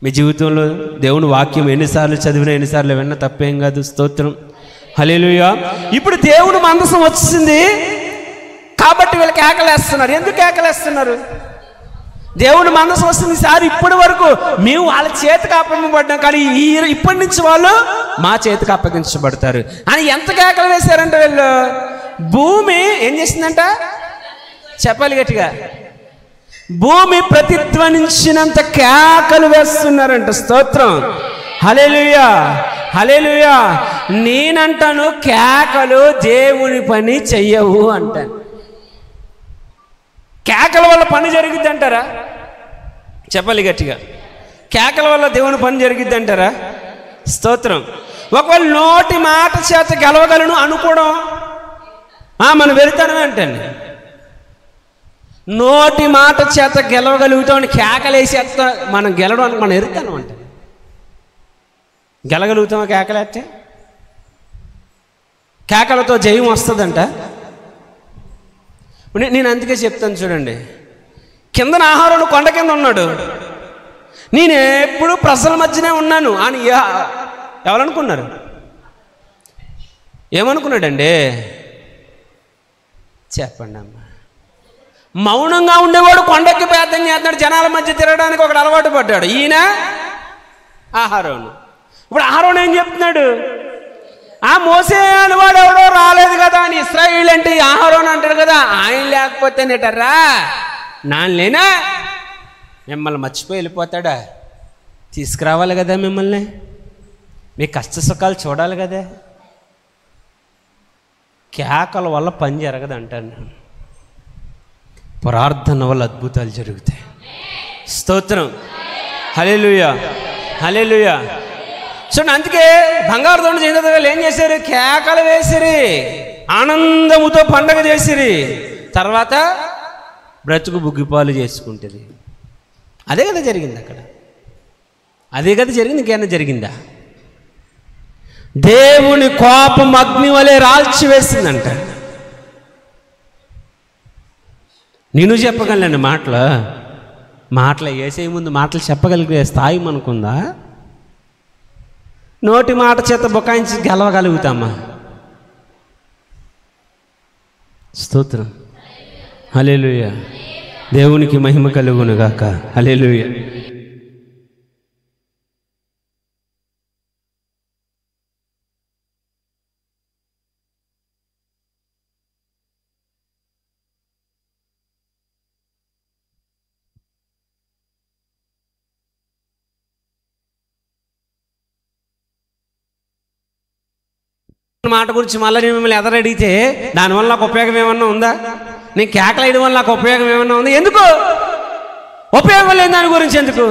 మీ జీవితంలో దేవుని వాక్యం ఎన్నిసార్లు చదివినా ఎన్నిసార్లు విన్నా తప్పేం కాదు. స్తోత్రం, హల్లెలూయా. ఇప్పుడు దేవుడు మందసం వచ్చింది కాబట్టి వీళ్ళు కేకలేస్తున్నారు. ఎందుకు కేకలేస్తున్నారు? దేవుడు మందసం వస్తుంది సార్, ఇప్పటి వరకు మేము వాళ్ళ చేతికి అప్పగించబడ్డాం, కానీ ఇప్పటి నుంచి వాళ్ళు మా చేతికి అప్పగించబడతారు అని ఎంత కేకలు వేశారంటే వీళ్ళు. భూమి ఏం చేసిందంట చెప్పాలి గట్టిగా. భూమి ప్రతిధ్వనించినంత కేకలు వేస్తున్నారంట. స్తోత్రం, హల్లెలూయా, హల్లెలూయా. నేనంటాను కేకలు దేవుని పని చెయ్యవు అంటాను. కేకల వల్ల పని జరిగిద్ది అంటారా? చెప్పాలి గట్టిగా. కేకల వల్ల దేవుని పని జరిగిద్ది అంటారా? స్తోత్రం. ఒకవేళ నోటి మాట చేత గెలవగలను అనుకోవడం మనం వెళ్తాను అంటండి. నోటి మాట చేత గెలవగలుగుతామని కేకలేసేస్తా మనం గెలవడానికి మనం ఎరుతాను అంట. గెలగలుగుతామా కేకలేస్తే? కేకలతో జయం వస్తుందంట. నేను అందుకే చెప్తాను చూడండి, కిందన ఆహారం కొండ కింద ఉన్నాడు, నేను ఎప్పుడు ప్రజల మధ్యనే ఉన్నాను అని ఎవరనుకున్నారు? ఏమనుకున్నాడండి చెప్పండి అమ్మ. మౌనంగా ఉండేవాడు కొండకి ప్రార్థన చేస్తున్నాడు, జనాల మధ్య తిరగడానికి ఒకడు అలవాటు పడ్డాడు. ఈయన ఆహారోను. ఇప్పుడు ఆహారోను ఏం చెప్తున్నాడు? ఆ మోసే అనేవాడు ఎవడో రాలేదు కదా అని ఇశ్రాయేలు అంటే ఆహారోను అంటాడు కదా, ఆయన లేకపోతే నేటర్రా నాన్నలేనా మిమ్మల్ని మర్చిపోయి వెళ్ళిపోతాడా? తీసుకురావాలి కదా మిమ్మల్ని, మీ కష్ట సుఖాలు చూడాలి కదా. కేకల వల్ల పని జరగదు అంటాను, ప్రార్థన వల్ల అద్భుతాలు జరుగుతాయి. స్తోత్రం, హల్లెలూయా, హల్లెలూయా. చూడండి, అందుకే బంగారు దొండ చేసిన వాళ్ళు ఏం చేశారు? కేకలు వేసిరి, ఆనందముతో పండగ చేసిరి, తర్వాత బ్రతుకు బుగ్గిపాలు చేసుకుంటుంది. అదే కదా జరిగింది అక్కడ, అదే కదా జరిగింది. ఇంకేమైనా జరిగిందా? దేవుని కోపం అగ్ని వలె రాల్చి వేసిందంట. నేను చెప్పగలను మాటలు వేసే ముందు మాటలు చెప్పగలిగే స్థాయి మనకుందా? నోటి మాట చేత బుకాయించి గెలవగలుగుతామా? స్తోత్రం, హల్లెలూయా. దేవునికి మహిమ కలుగును గాక. హల్లెలూయా. మాట గురించి మళ్ళీ నేను మిమ్మల్ని ఎదరడిగితే దానివల్ల నాకు ఉపయోగం ఏమన్నా ఉందా? నేను కేకలేయడం వల్ల నాకు ఉపయోగం ఏమన్నా ఉందా? ఎందుకు ఉపయోగం లేని దాని గురించి ఎందుకు?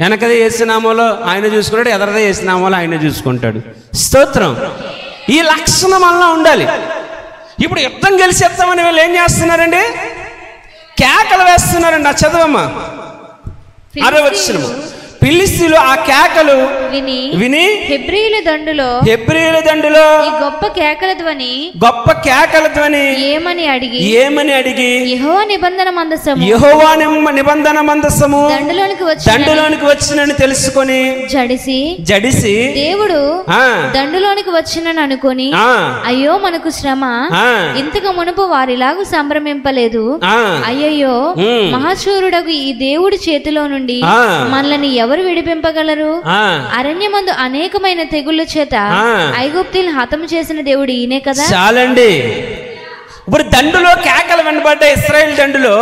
వెనకదే వేసినామోలో ఆయన చూసుకుంటాడు, ఎదరదే వేసినామోలో ఆయన చూసుకుంటాడు. స్తోత్రం. ఈ లక్షణం వల్ల ఉండాలి. ఇప్పుడు యుద్ధం గెలిచేస్తామని వీళ్ళు ఏం చేస్తున్నారండి? కేకలు వేస్తున్నారండి. ఆ చదవమ్మా 6వ వచనం. ఫిలిష్తీయులు ఆ కేకలు విని హెబ్రీయుల దండులో ఈ గొప్ప కేకల ధ్వని ఏమని అడిగి యెహోవా నిబంధన మందసము దండులోనికి వచ్చినని తెలుసుకొని జడిసి దేవుడు దండులోనికి వచ్చినని అనుకొని అయ్యో మనకు శ్రమ, ఇంతకు మునుపు వారిలాగు సంభ్రమింపలేదు, అయ్యయ్యో మహాశూరుడగు ఈ దేవుడి చేతిలో నుండి మనల్ని ఎవరు విడిపింపగలరు? అరణ్యమందు అనేకమైన తెగుళ్ళ చేత ఐగుప్తీయులను హతము చేసిన దేవుడు ఈయనే కదా. చాలండి. ఇప్పుడు దండులో కేకలు వినబడ్డాయి. ఇశ్రాయేల్ దండులో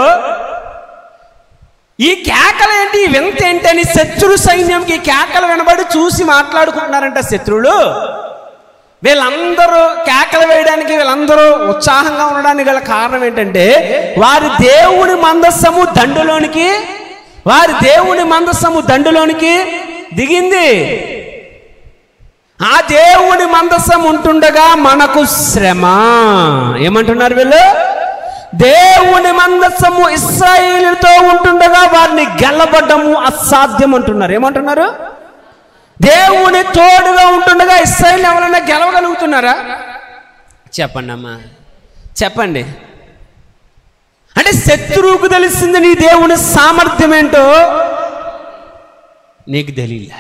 ఈ కేకలు ఏంటి, వింత ఏంటి అని శత్రు సైన్యంకి కేకలు వినబడి చూసి మాట్లాడుకుంటున్నారంట శత్రువులు. వీళ్ళందరూ కేకలు వేయడానికి, వీళ్ళందరూ ఉత్సాహంగా ఉండడానికి గల కారణం ఏంటంటే వారి దేవుని మందసము దిగింది. ఆ దేవుని మందసం ఉంటుండగా మనకు శ్రమ. ఏమంటున్నారు వీళ్ళు? దేవుని మందసము ఇశ్రాయేలుతో ఉంటుండగా వారిని గెలబడ్డము అసాధ్యం అంటున్నారు. ఏమంటున్నారు? దేవుని తోడుగా ఉంటుండగా ఇశ్రాయేలు ఎవరైనా గెలవగలుగుతున్నారా? చెప్పండి అమ్మా, చెప్పండి. అంటే శత్రువుకు తెలిసింది నీ దేవుని సామర్థ్యం ఏంటో నీకు తెలియలే.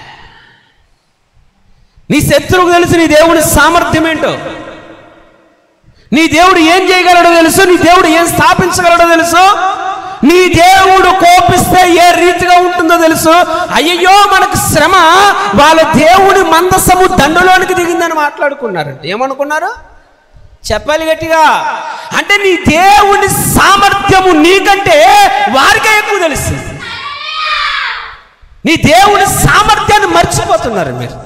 నీ శత్రువుకు తెలుసు నీ దేవుని సామర్థ్యం ఏంటో. నీ దేవుడు ఏం చేయగలడో తెలుసు, నీ దేవుడు ఏం స్థాపించగలడో తెలుసు, నీ దేవుడు కోపిస్తే ఏ రీతిగా ఉంటుందో తెలుసు. అయ్యయ్యో మనకు శ్రమ, వాళ్ళ దేవుడి మందసము దండులోనికి దిగిందని మాట్లాడుకున్నారంటే ఏమనుకున్నారు? చెప్పాలి గట్టిగా. అంటే నీ దేవుని సామర్థ్యము నీకంటే వారికే ఎక్కువ తెలుస్తుంది. నీ దేవుని సామర్థ్యాన్ని మర్చిపోతున్నారు మీరు.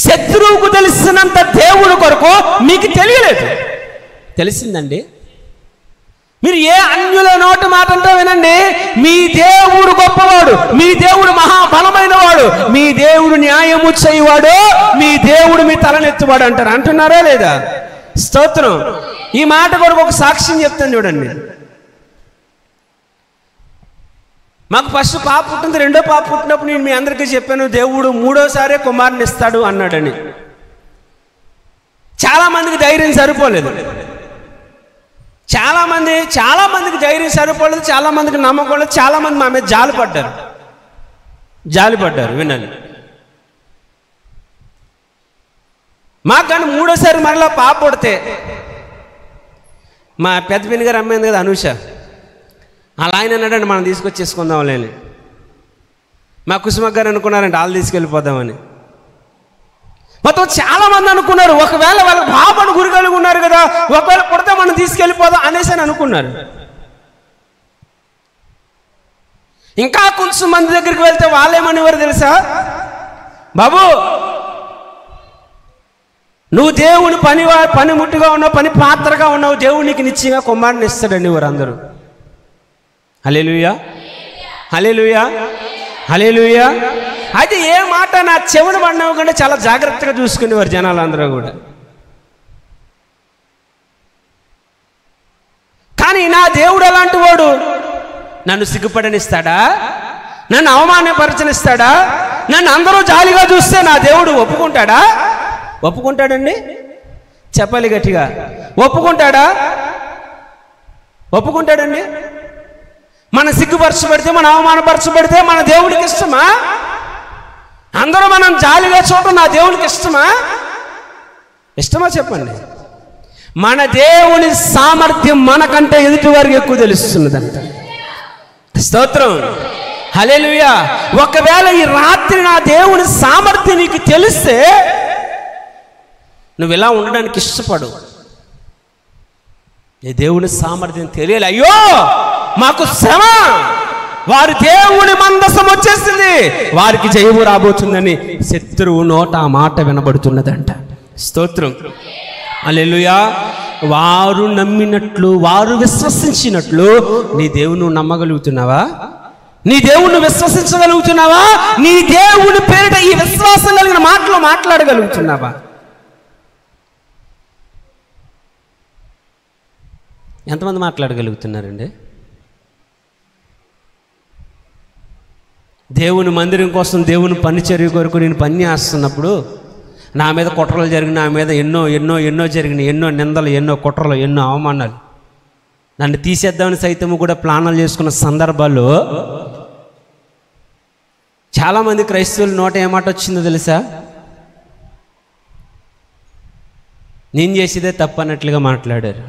శత్రువుకు తెలిసినంత దేవుని కొరకు మీకు తెలియలేదు. తెలిసిందండి. మీరు ఏ అన్యుల నోటి మాట అంటే వినండి, మీ దేవుడు గొప్పవాడు, మీ దేవుడు మహాబలమైన వాడు, మీ దేవుడు న్యాయము చేయవాడు, మీ దేవుడు మీ తలనెత్తువాడు అంటారు. అంటున్నారా లేదా? స్తోత్రం. ఈ మాట కొరకు ఒక సాక్ష్యం చెప్తాను చూడండి. మాకు ఫస్ట్ పాప పుట్టింది. రెండో పాప పుట్టినప్పుడు నేను మీ అందరికీ చెప్పాను, దేవుడు 3వసారే కుమారుని ఇస్తాడు అన్నాడని. చాలామందికి ధైర్యం సరిపోలేదు. చాలా మందికి ధైర్యం సరిపోలేదు, చాలా మందికి నమ్మకం లేదు, చాలా మంది మా మీద జాలిపడ్డారు. వినాలి. మాకు కానీ 3వసారి మరలా పాప పుడితే మా పెద్ద పిన్ని గారు అమ్మాయింది కదా అనూష, అలా ఆయన అన్నాడండి మనం తీసుకొచ్చేసుకుందాంలే అని. మా కుసుమ గారు అనుకున్నారంటే వాళ్ళు తీసుకెళ్ళిపోదామని. మొత్తం చాలా మంది అనుకున్నారు ఒకవేళ వాళ్ళ బాబును గురి కలిగి ఉన్నారు కదా, ఒకవేళ పుడితే మనం తీసుకెళ్ళిపోదాం అనేసి అని అనుకున్నారు. ఇంకా కొంచెం మంది దగ్గరికి వెళ్తే వాళ్ళేమనేవారు తెలుసా? బాబు నువ్వు దేవుని పనిముట్టుగా ఉన్నావు, పని పాత్రగా ఉన్నావు, దేవుడు నీకు నిశ్చయంగా కుమారుని ఇస్తాడండి వారందరూ. హల్లెలూయా, హల్లెలూయా, హల్లెలూయా. అయితే ఏ మాట నా చెవును పడినవ్వకుండా చాలా జాగ్రత్తగా చూసుకునేవారు జనాలందరూ కూడా. కానీ నా దేవుడు అలాంటి వాడు, నన్ను సిగ్గుపడనిస్తాడా, నన్ను అవమానపరచనిస్తాడా, నన్ను అందరూ జాలిగా చూస్తే నా దేవుడు ఒప్పుకుంటాడా? ఒప్పుకుంటాడండి? చెప్పాలి గట్టిగా. ఒప్పుకుంటాడండి? మన సిగ్గుపరచబడితే, మన అవమానపరచబడితే మన దేవుడికి ఇష్టమా? అందరూ మనం జాలిగా చూడటం నా దేవుడికి ఇష్టమా చెప్పండి. మన దేవుని సామర్థ్యం మనకంటే ఎదుటి వారికి ఎక్కువ తెలుస్తున్నదంట. స్తోత్రం, హల్లెలూయా. ఒకవేళ ఈ రాత్రి నా దేవుని సామర్థ్యం నీకు తెలిస్తే నువ్వు ఇలా ఉండడానికి ఇష్టపడు. నీ దేవుని సామర్థ్యం తెలియాలి. అయ్యో మాకు శ్రమ, వారి దేవుని మందసం వచ్చేసింది, వారికి జయము రాబోతుందని శత్రువు నోట ఆ మాట వినబడుతున్నదంట. స్తోత్రం, హల్లెలూయా. వారు నమ్మినట్లు, వారు విశ్వసించినట్లు నీ దేవుని నమ్మగలుగుతున్నావా? నీ దేవుణ్ణి విశ్వసించగలుగుతున్నావా? నీ దేవుని పేరిట ఈ విశ్వాసం కలిగిన మాటలు మాట్లాడగలుగుతున్నావా? ఎంతమంది మాట్లాడగలుగుతున్నారండి? దేవుని మందిరం కోసం, దేవుని పనిచర్య కొరకు నేను పని చేస్తున్నప్పుడు నా మీద కుట్రలు జరిగిన, నా మీద ఎన్నో ఎన్నో ఎన్నో జరిగినాయి, ఎన్నో నిందలు, ఎన్నో కుట్రలు, ఎన్నో అవమానాలు, నన్ను తీసేద్దామని సైతము కూడా ప్లానాలు చేసుకున్న సందర్భాల్లో చాలామంది క్రైస్తవులు నోట ఏమాట వచ్చిందో తెలుసా? నేను చేసేదే తప్పు అన్నట్లుగా మాట్లాడారు.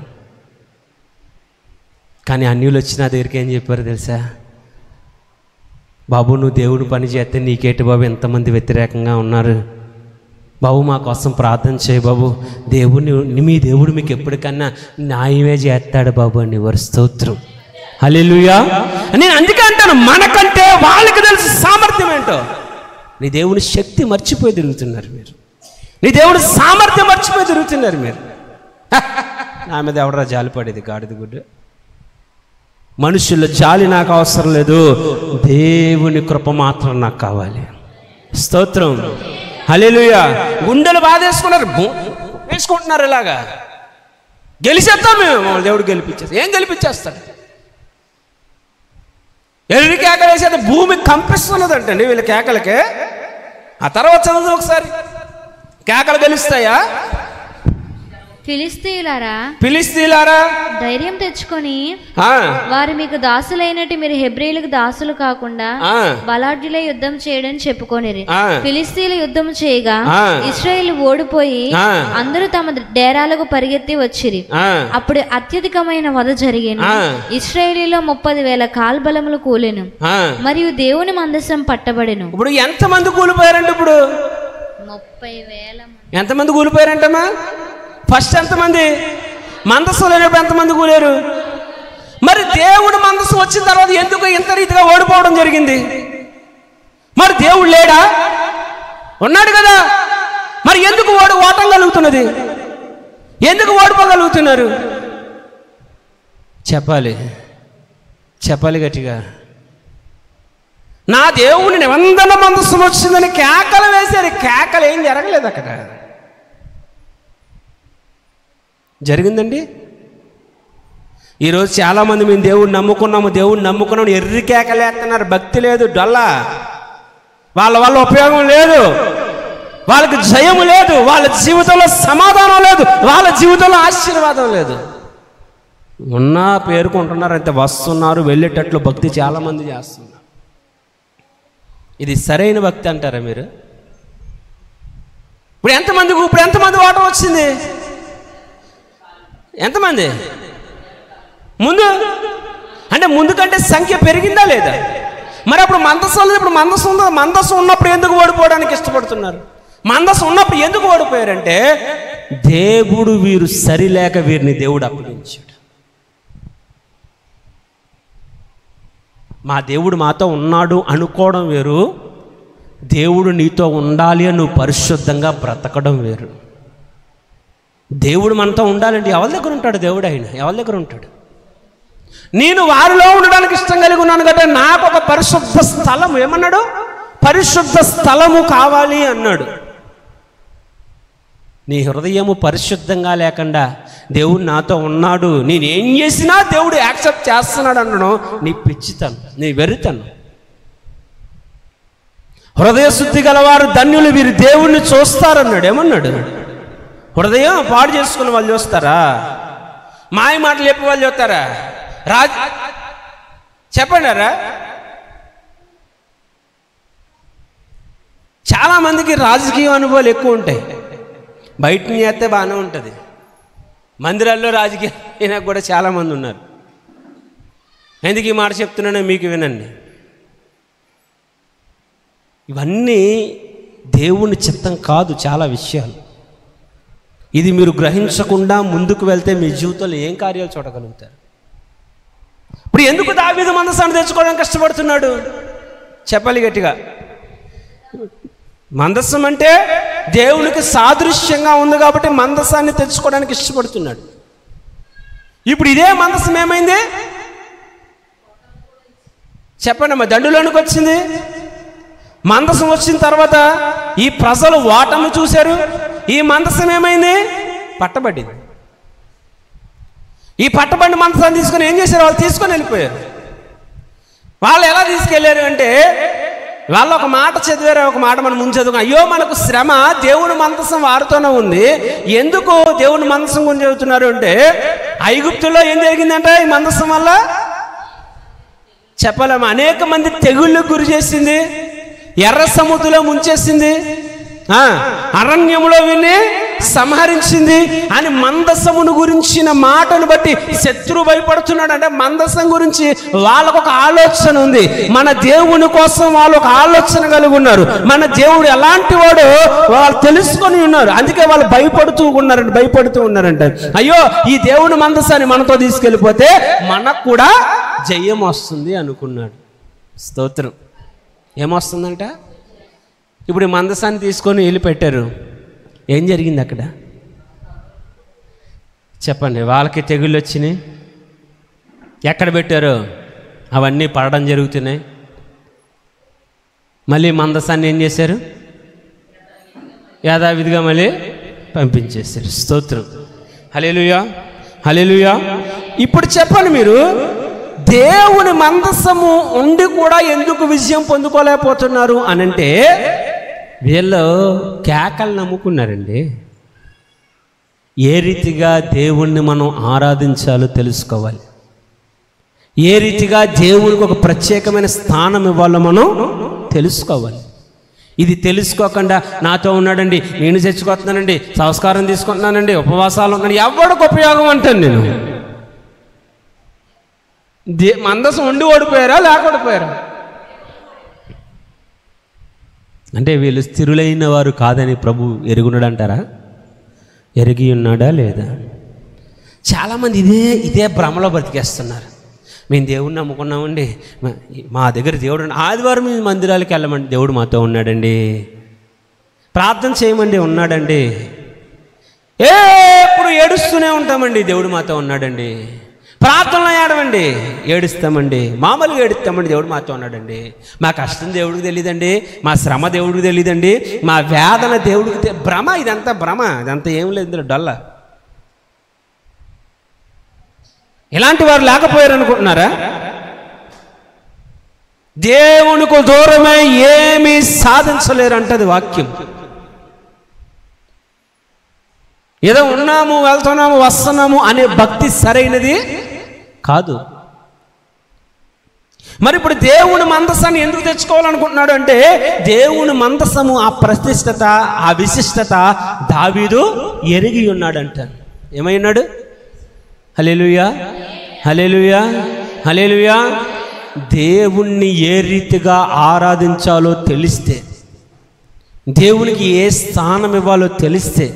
కానీ అన్యులు వచ్చి నా దగ్గరికి ఏం చెప్పారు తెలుసా? బాబు, నువ్వు దేవుడు పని చేస్తే నీకేటి బాబు, ఎంతమంది వ్యతిరేకంగా ఉన్నారు బాబు, మా కోసం ప్రార్థన చేయి బాబు, మీ దేవుడు మీకు ఎప్పటికన్నా న్యాయమే చేస్తాడు బాబు అని. వారి స్తోత్రం, హల్లెలూయా. నేను అందుకే అంటాను, మనకంటే వాళ్ళకి తెలిసి సామర్థ్యం ఏంటో. నీ దేవుని శక్తి మర్చిపోయి తిరుగుతున్నారు మీరు, నీ దేవుని సామర్థ్యం మర్చిపోయి తిరుగుతున్నారు మీరు. నా మీద ఎవడరా జాలి పడేది? గాడిద గుడ్డు. మనుషుల జాలి నాకు అవసరం లేదు, దేవుని కృప మాత్రం నాకు కావాలి. స్తోత్రం, హల్లెలూయా. గుండెలు బాధేసుకున్నారు, వేసుకుంటున్నారు ఇలాగా. గెలిచేస్తాం మేము, దేవుడు గెలిపించేస్తాం. ఏం గెలిపించేస్తాడు? ఎల్లి కేకలు వేసేది భూమి కంపిస్తున్నదంటండి వీళ్ళ కేకలకే. ఆ తర్వాత చదువు ఒకసారి, కేకలు గెలుస్తాయా? ఫిలిష్తీయులారా ధైర్యం తెచ్చుకొని వారు మీకు దాసులైనట్టు మీరు హెబ్రీయులకు దాసులు కాకుండా బలాఢ్యులై యుద్ధం చేయడం చెప్పుకోనిరి. ఫిలిష్తీయులు యుద్ధం చేయగా ఇశ్రాయేలు ఓడిపోయి అందరూ తమ డేరాలకు పరిగెత్తి వచ్చిరి. అప్పుడు అత్యధికమైన వధ జరిగేను. ఇశ్రాయేలీలో 30,000 కాల్బలములు కూలెను, మరియు దేవుని మందసం పట్టబడెను. ఇప్పుడు ఎంతమంది కూలిపోయారండి? ఇప్పుడు 30,000. ఎంతమంది కూలిపోయారంటమ్మా? ఫస్ట్ ఎంతమంది? మందసం లేనప్పుడు ఎంతమంది కూలేరు? మరి దేవుడు మందసం వచ్చిన తర్వాత ఎందుకు ఇంత రీతిగా ఓడిపోవడం జరిగింది? మరి దేవుడు లేడా? ఉన్నాడు కదా. మరి ఎందుకు ఓటం కలుగుతున్నది? ఎందుకు ఓడిపోగలుగుతున్నారు? చెప్పాలి గట్టిగా. నా దేవుని నిబంధన మందసం వచ్చిందని కేకలు వేశారు. కేకలు ఏం జరగలేదు అక్కడ. జరిగిందండి. ఈరోజు చాలామంది మేము దేవుడిని నమ్ముకున్నాము ఎర్రి కేకలేస్తున్నారు. భక్తి లేదు, డొల్లా. వాళ్ళ వల్ల ఉపయోగం లేదు, వాళ్ళకి జయం లేదు, వాళ్ళ జీవితంలో సమాధానం లేదు, వాళ్ళ జీవితంలో ఆశీర్వాదం లేదు. ఉన్నా పేరుకుంటున్నారు అంతే, వస్తున్నారు, వెళ్ళేటట్లు భక్తి చాలామంది చేస్తున్నారు. ఇది సరైన భక్తి అంటారా మీరు? ఇప్పుడు ఎంతమంది ఓటం వచ్చింది? ఎంతమంది? ముందు కంటే సంఖ్య పెరిగిందా లేదా? మరి అప్పుడు మందసం లేదు, ఇప్పుడు మందసం ఉందా? మందసం ఉన్నప్పుడు ఎందుకు ఓడిపోవడానికి ఇష్టపడుతున్నారు? మందసం ఉన్నప్పుడు ఎందుకు ఓడిపోయారంటే దేవుడు వీరు సరిలేక వీరిని దేవుడు అప్పగించాడు. మా దేవుడు మాతో ఉన్నాడు అనుకోవడం వేరు, దేవుడు నీతో ఉండాలి అని నువ్వు పరిశుద్ధంగా బ్రతకడం వేరు. దేవుడు మనతో ఉండాలండి. ఎవరి దగ్గర ఉంటాడు దేవుడు? ఆయన ఎవరి దగ్గర ఉంటాడు? నేను వారిలో ఉండడానికి ఇష్టం కలిగి ఉన్నాను కదా, నాకు ఒక పరిశుద్ధ స్థలము, ఏమన్నాడు? పరిశుద్ధ స్థలము కావాలి అన్నాడు. నీ హృదయము పరిశుద్ధంగా లేకుండా దేవుడు నాతో ఉన్నాడు, నేను ఏం చేసినా దేవుడు యాక్సెప్ట్ చేస్తున్నాడు అన్నాడు. నీ పిచ్చితనం, నీ వెర్రితనం. హృదయ శుద్ధి గలవారు ధన్యులు, వీరు దేవుణ్ణి చూస్తారన్నాడు. ఏమన్నాడు? హృదయం పాడు చేసుకున్న వాళ్ళు చూస్తారా? మాయ మాటలు చెప్పే వాళ్ళు చూస్తారా? చెప్పండారా? చాలామందికి రాజకీయ అనుభవాలు ఎక్కువ ఉంటాయి. బయటని చేస్తే బాగానే ఉంటుంది, మందిరాల్లో రాజకీయ కూడా చాలామంది ఉన్నారు. ఎందుకు ఈ మాట చెప్తున్నానో మీకు వినండి. ఇవన్నీ దేవుని చిత్తం కాదు. చాలా విషయాలు ఇది మీరు గ్రహించకుండా ముందుకు వెళ్తే మీ జీవితంలో ఏం కార్యాలు చూడగలుగుతారు? ఇప్పుడు ఎందుకు దావీదు మందసాన్ని తెచ్చుకోవడానికి కష్టపడుతున్నాడు? చెప్పాలి గట్టిగా. మందసం అంటే దేవునికి సాదృశ్యంగా ఉంది కాబట్టి మందసాన్ని తెచ్చుకోవడానికి ఇష్టపడుతున్నాడు. ఇప్పుడు ఇదే మందసం ఏమైంది చెప్పండి? మా దండులోనికి వచ్చింది. మందసం వచ్చిన తర్వాత ఈ ప్రజలు ఓటమి చూశారు. ఈ మందసం ఏమైంది? పట్టబడింది. ఈ పట్టబండి మందసాన్ని తీసుకొని ఏం చేశారు? వాళ్ళు తీసుకొని వెళ్ళిపోయారు. వాళ్ళు ఎలా తీసుకెళ్ళారు అంటే, వాళ్ళు ఒక మాట చదివారు, ఒక మాట మనం ముందు చదువుకున్నాం. అయ్యో మనకు శ్రమ, దేవుని మందసం వారితోనే ఉంది, ఎందుకు దేవుని మందసం గురించి చదువుతున్నారు అంటే, ఐగుప్తులో ఏం జరిగిందంటే ఈ మందసం వల్ల చెప్పలేము, అనేక మంది తెగుళ్ళకు గురి చేసింది, ఎర్ర సముద్రంలో ముంచేసింది, అరణ్యంలో విని సంహరించింది అని మందసమును గురించిన మాటను బట్టి శత్రువు భయపడుతున్నాడు. అంటే మందసం గురించి వాళ్ళకు ఒక ఆలోచన ఉంది, మన దేవుని కోసం వాళ్ళు ఒక ఆలోచన కలిగి ఉన్నారు, మన దేవుడు ఎలాంటి వాడో వాళ్ళు తెలుసుకొని ఉన్నారు. అందుకే వాళ్ళు భయపడుతూ ఉన్నారంట. అయ్యో ఈ దేవుని మందసాన్ని మనతో తీసుకెళ్ళిపోతే మనకు కూడా జయం వస్తుంది అనుకున్నాడు. స్తోత్రం. ఏమొస్తుందంట? ఇప్పుడు ఈ మందసాన్ని తీసుకొని వెళ్ళి పెట్టారు. ఏం జరిగింది అక్కడ చెప్పండి? వాళ్ళకి తెగుళ్ళు వచ్చినాయి. ఎక్కడ పెట్టారు? అవన్నీ పడడం జరుగుతున్నాయి. మళ్ళీ మందసాన్ని ఏం చేశారు? యథావిధిగా మళ్ళీ పంపించేశారు. స్తోత్రం. హల్లెలూయా, హల్లెలూయా. ఇప్పుడు చెప్పండి, మీరు దేవుని మందసము ఉండి కూడా ఎందుకు విజయం పొందుకోలేకపోతున్నారు అనంటే, వీళ్ళు కేకలు నమ్ముకున్నారండి. ఏ రీతిగా దేవుణ్ణి మనం ఆరాధించాలో తెలుసుకోవాలి, ఏ రీతిగా దేవునికి ఒక ప్రత్యేకమైన స్థానం ఇవ్వాలో మనం తెలుసుకోవాలి. ఇది తెలుసుకోకుండా నాతో ఉన్నాడండి, నేను చర్చకొస్తున్నానండి, సంస్కారం తీసుకుంటున్నానండి, ఉపవాసాలు ఉన్నాను, ఎవరికి ఉపయోగం అంటాను నేను. మందసం ఉండి ఓడిపోయారా లేక ఓడిపోయారా? అంటే వీళ్ళు స్థిరులైన వారు కాదని ప్రభు ఎరుగున్నాడు అంటారా? ఎరిగి ఉన్నాడా లేదా? చాలామంది ఇదే భ్రమలో బ్రతికేస్తున్నారు. మేము దేవుడిని నమ్ముకున్నామండి, మా దగ్గర దేవుడు, ఆదివారం మీ మందిరాలకు వెళ్ళమండి, దేవుడు మాతో ఉన్నాడండి, ప్రార్థన చేయమండి, ఉన్నాడండి, ఎప్పుడు ఏడుస్తూనే ఉంటామండి, దేవుడు మాతో ఉన్నాడండి, ప్రార్థనలో ఏడవండి, ఏడుస్తామండి, మామూలుగా ఏడుస్తామండి, దేవుడు మాతో ఉన్నాడండి, మా కష్టం దేవుడికి తెలియదండి, మా శ్రమ దేవుడికి తెలియదండి, మా వేదన దేవుడికి భ్రమ. ఇదంతా భ్రమ, ఇదంతా ఏం లేదు ఇందులో డొల్ల. ఇలాంటి వారు లేకపోయారు అనుకుంటున్నారా? దేవునికి దూరమై ఏమీ సాధించలేరు అంటది వాక్యం. ఏదో ఉన్నాము, వెళ్తున్నాము, వస్తున్నాము అనే భక్తి సరైనది కాదు. మరి ఇప్పుడు దేవుని మందసాన్ని ఎందుకు తెచ్చుకోవాలనుకుంటున్నాడు అంటే, దేవుని మందసము ఆ ప్రతిష్టత, ఆ విశిష్టత దావీదు ఎరిగి ఉన్నాడంట. ఏమై ఉన్నాడు? హల్లెలూయా, హల్లెలూయా, హల్లెలూయా. దేవుణ్ణి ఏ రీతిగా ఆరాధించాలో తెలిస్తే, దేవునికి ఏ స్థానం ఇవ్వాలో తెలిస్తే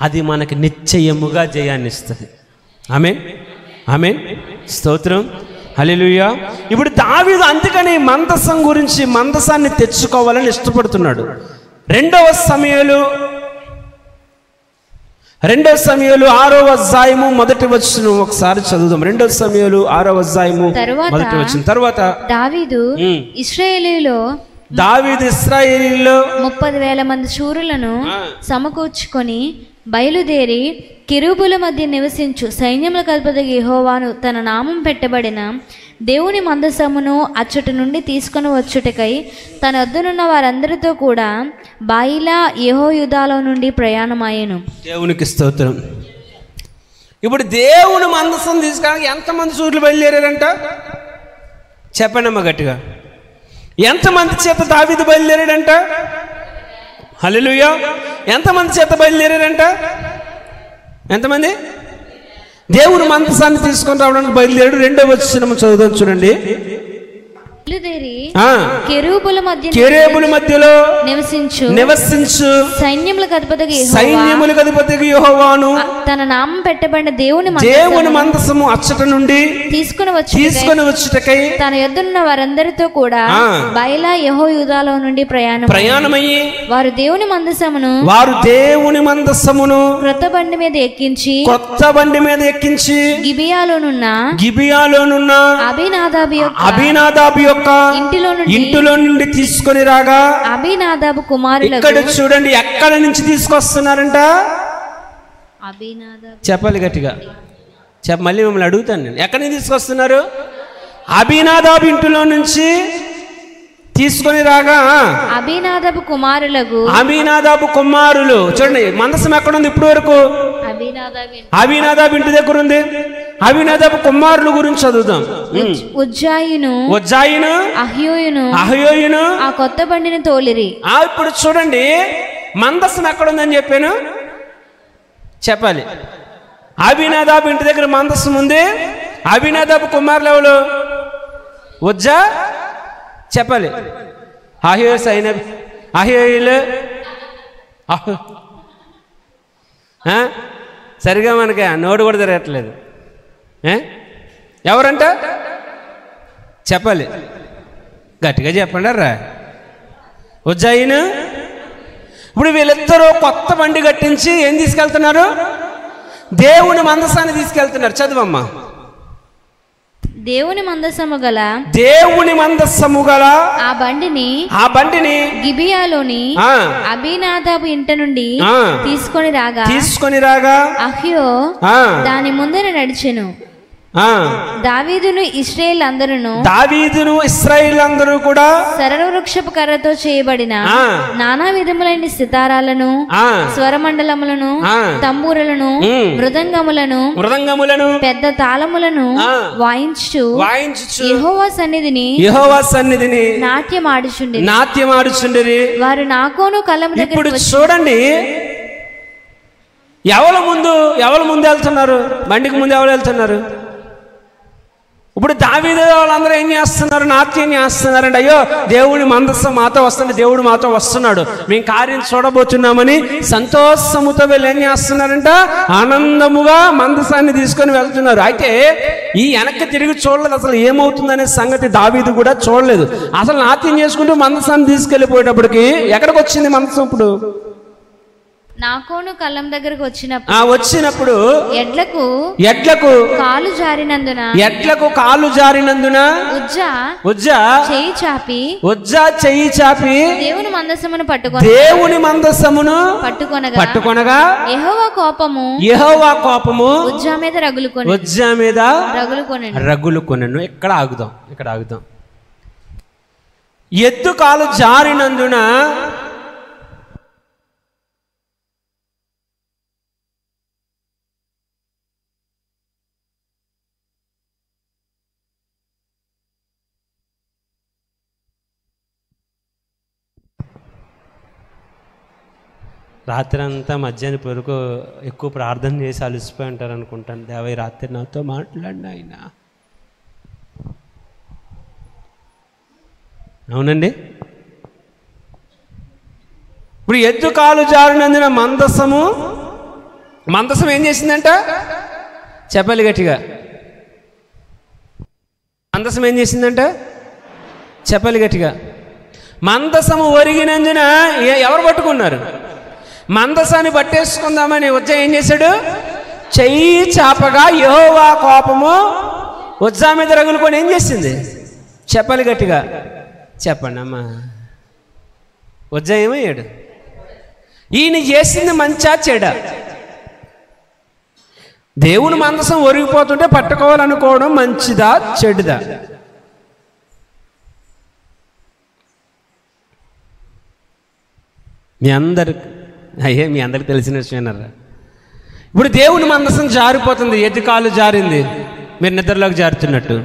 అది మనకి నిశ్చయముగా జయాన్ని ఇస్తుంది. ఆమేన్, ఆమేన్, స్తోత్రం, హల్లెలూయా. ఇప్పుడు దావీదు అందుకని మందసం గురించి, మందసాన్ని తెచ్చుకోవాలని ఇష్టపడుతున్నాడు. రెండవ సమూయేలు 6వ అధ్యాయము మొదటి వచనం ఒకసారి చదువుదాం. 2 సమూయేలు 6వ అధ్యాయము మొదటి వచనం. తర్వాత దావీదు ఇశ్రాయేలీలో 30,000 మంది శూరులను సమకూర్చుకొని బయలుదేరి కెరూబుల మధ్య నివసించు సైన్యములకు అధిపతి యెహోవాను తన నామం పెట్టబడిన దేవుని మందసమును అచ్చటి నుండి తీసుకొని వచ్చుటకై తన వద్దనున్న వారందరితో కూడా బాయిలా యెహోయూదాలో నుండి ప్రయాణమాయెను. దేవునికి స్తోత్రం. ఇప్పుడు దేవుని మందసం తీసుకోవడానికి ఎంతమంది శూరులు బయలుదేరారంట? చెప్పండి అమ్మ గట్టిగా. ఎంతమంది చేత దావీదు బయలుదేరాడంట? హల్లెలూయా. ఎంతమంది చేత బయలుదేరారంట? ఎంతమంది? దేవుని మందసాన్ని తీసుకొని రావడానికి బయలుదేరాడు. 2వ వచనం చదువుదాం చూడండి. కెరూబుల మధ్యలో నివసించు సైన్యములకు అధిపతి యెహోవాను తన నామం పెట్టబడిన దేవుని మందసము అచ్చట నుండి తీసుకొని వచ్చుటకై తన యొద్దనున్న వారందరితో కూడా బయలా యెహోయూదాలో నుండి ప్రయాణమయ్యి వారు దేవుని మందసమును క్రొత్త బండి మీద ఎక్కించి గిబియాలోనున్న అబీనాదాబు యొక్క ఇంటిలో నుండి తీసుకొని రాగా, అబీనాదాబు కుమారులు ఇక్కడ చూడండి ఎక్కడి నుంచి తీసుకొస్తున్నారంట? చెప్పాలి గట్టిగా, మళ్ళీ మిమ్మల్ని అడుగుతాను నేను, ఎక్కడి నుంచి తీసుకొస్తున్నారు? అబీనాదాబు ఇంటిలో నుంచి తీసుకొని రాగా అబీనాదాబు కుమారులు. చూడండి, మందసం ఎక్కడ ఉంది ఇప్పుడు వరకు? అబీనాదాబు ఇంటి దగ్గర ఉంది. అబీనాదాబు కుమారుల గురించి చదువుదాం. ఉజ్జాయిను అహయోయును ఆ కొత్త బండిని తోలిరి. ఇప్పుడు చూడండి, మందసం ఎక్కడ ఉందని చెప్పాను, చెప్పాలి. అబీనాదాబు ఇంటి దగ్గర మందసం ఉంది. అబీనాదాబు కుమారులు ఎవరు? ఉజ్జా, చెప్పాలి. అహయోయులు సరిగా మనకి నోటు కూడా తిరగట్లేదు. ఎవరంట? చెప్పాలి, గట్టిగా చెప్పండి రా. ఉజ్జాయిను. ఇప్పుడు వీళ్ళిద్దరూ కొత్త బండి కట్టించి ఏం తీసుకెళ్తున్నారు? దేవుని మందసాన్ని తీసుకెళ్తున్నారు. చదువమ్మా. దేవుని మందసము గల ఆ బండిని గిబియాలోని అబీనాదాబు ఇంట నుండి తీసుకొని రాగా అహ్యో దాని ముందర నడిచెను. దావీదును ఇశ్రాయేలు అందరూ కూడా సరళ వృక్షపు కర్రతో చేయబడిన నానా విధములైన సితారాలను, స్వరమండలములను, తంబూరలను, మృదంగములను, పెద్ద తాళములను వాయించు యెహోవా సన్నిధిని నాట్యమాడుచుండిరి. వారు నాకోను కలం దగ్గర. ఇప్పుడు చూడండి, ఎవరు ముందు వెళ్తున్నారు? బండికి ముందు ఎవరు వెళ్తున్నారు? ఇప్పుడు దావీదు వాళ్ళందరూ ఏం చేస్తున్నారు? నాట్యం చేస్తున్నారండి. అయ్యో, దేవుని మందసం మాతో వస్తుంది, దేవుడు మాతో వస్తున్నాడు, మేము కార్యం చూడబోతున్నామని సంతోషముతో వీళ్ళు ఏం చేస్తున్నారంట? ఆనందముగా మందసాన్ని తీసుకొని వెళ్తున్నారు. అయితే ఈ వెనక్కి తిరిగి చూడలేదు, అసలు ఏమవుతుందనే సంగతి దావీదు కూడా చూడలేదు. అసలు నాట్యం చేసుకుంటూ మందసాన్ని తీసుకెళ్ళిపోయేటప్పటికి ఎక్కడికి వచ్చింది మందసం? ఇప్పుడు నాకోను కళ్ళం దగ్గరకు వచ్చినప్పుడు ఎడ్లకు కాలు జారినందున ఉజ్జా చెయ్యి చాపి దేవుని మందసమును పట్టుకొనగా యెహోవా కోపము ఉజ్జా మీద రగులుకొనెను. ఇక్కడ ఆగుదాం. ఎద్దు కాలు జారినందున రాత్రి అంతా మధ్యాహ్నం వరకు ఎక్కువ ప్రార్థన చేసి అలసిపోయి ఉంటారు అనుకుంటాను. దేవా, ఈ రాత్రి నాతో మాట్లాడిన ఆయన. అవునండి. ఇప్పుడు ఎద్దు కాలు జారినందున మందసం ఏం చేసిందంట? చెప్పాలి గట్టిగా. మందసం ఏం చేసిందంట? చెప్పాలి గట్టిగా. మందసము ఒరిగినందున ఎవరు పట్టుకున్నారు? మందసాన్ని పట్టేసుకుందామని ఉజ్జా ఏం చేశాడు? చెయ్యి చాపగా యెహోవా కోపము ఉజ్జా మీద రగులుకొని ఏం చేసింది? చెప్పాలి గట్టిగా. చెప్పండి అమ్మా. ఉజ్జా ఏమయ్యాడు? ఈయన చేసింది మంచా చెడా? దేవుని మందసం ఒరిగిపోతుంటే పట్టుకోవాలనుకోవడం మంచిదా చెడుదా? మీ అందరికి తెలిసిన విషయమేనారా? ఇప్పుడు దేవుని మందసం జారిపోతుంది, ఎద్దు కాలు జారింది, మీరు నిద్రలోకి జారుతున్నట్టు.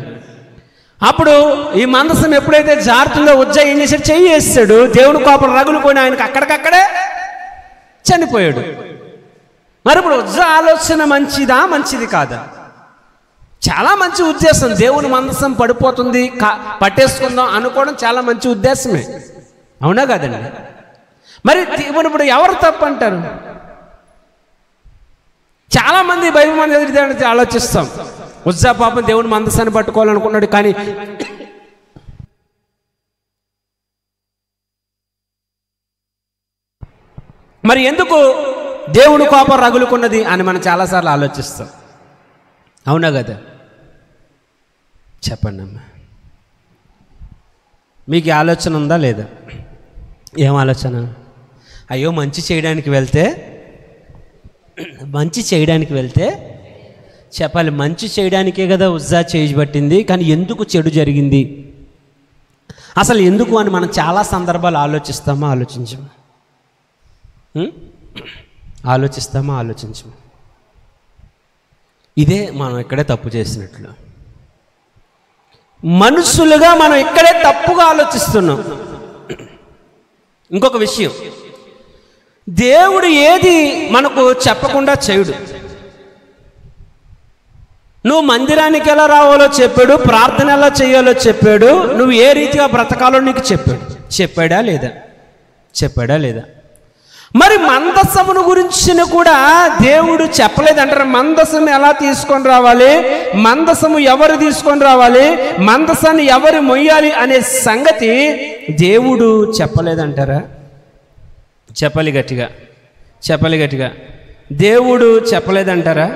అప్పుడు ఈ మందసం ఎప్పుడైతే జారుతుందో ఉజ్జా ఏం చేశాడు? చెయ్యి వేస్తాడు. దేవుని కోపం రగులుకొని ఆయనకు అక్కడికక్కడే చనిపోయాడు. మరి ఇప్పుడు ఉజ్జా ఆలోచన మంచిది కాదా? చాలా మంచి ఉద్దేశం. దేవుని మందసం పడిపోతుంది, పట్టేసుకుందాం అనుకోవడం చాలా మంచి ఉద్దేశమే, అవునా కాదండి? మరి ఇప్పుడు ఎవరు తప్పు అంటారు? చాలా మంది బైబిల్ మన ఎదుటి ఆలోచిస్తాం. ఉజ్జా పాపం దేవుని మందసాన్ని పట్టుకోవాలనుకున్నాడు, కానీ మరి ఎందుకు దేవుని కోపం రగులుకున్నది అని మనం చాలాసార్లు ఆలోచిస్తాం, అవునా కదా? చెప్పండి అమ్మా, మీకు ఆలోచన ఉందా లేదా? ఏం ఆలోచన? అయ్యో, మంచి చేయడానికి వెళ్తే చెప్పాలి. మంచి చేయడానికే కదా ఉజ్జా చేయబట్టింది, కానీ ఎందుకు చెడు జరిగింది అసలు ఎందుకు అని మనం చాలా సందర్భాలు ఆలోచిస్తామా ఆలోచించము? ఆలోచించము. ఇదే మనం ఇక్కడే తప్పు చేసినట్లు. మనుషులుగా మనం ఇక్కడే తప్పుగా ఆలోచిస్తున్నాం. ఇంకొక విషయం, దేవుడు ఏది మనకు చెప్పకుండా చేయడు. నువ్వు మందిరానికి ఎలా రావాలో చెప్పాడు, ప్రార్థన ఎలా చేయాలో చెప్పాడు, నువ్వు ఏ రీతిగా బ్రతకాలో నీకు చెప్పాడా లేదా? మరి మందసమును గురించి కూడా దేవుడు చెప్పలేదంటారు. మందసం ఎలా తీసుకొని రావాలి, మందసము ఎవరు తీసుకొని రావాలి, మందసాన్ని ఎవరు మొయ్యాలి అనే సంగతి దేవుడు చెప్పలేదంటారా? చెప్పాలి గట్టిగా. దేవుడు చెప్పలేదంటారా?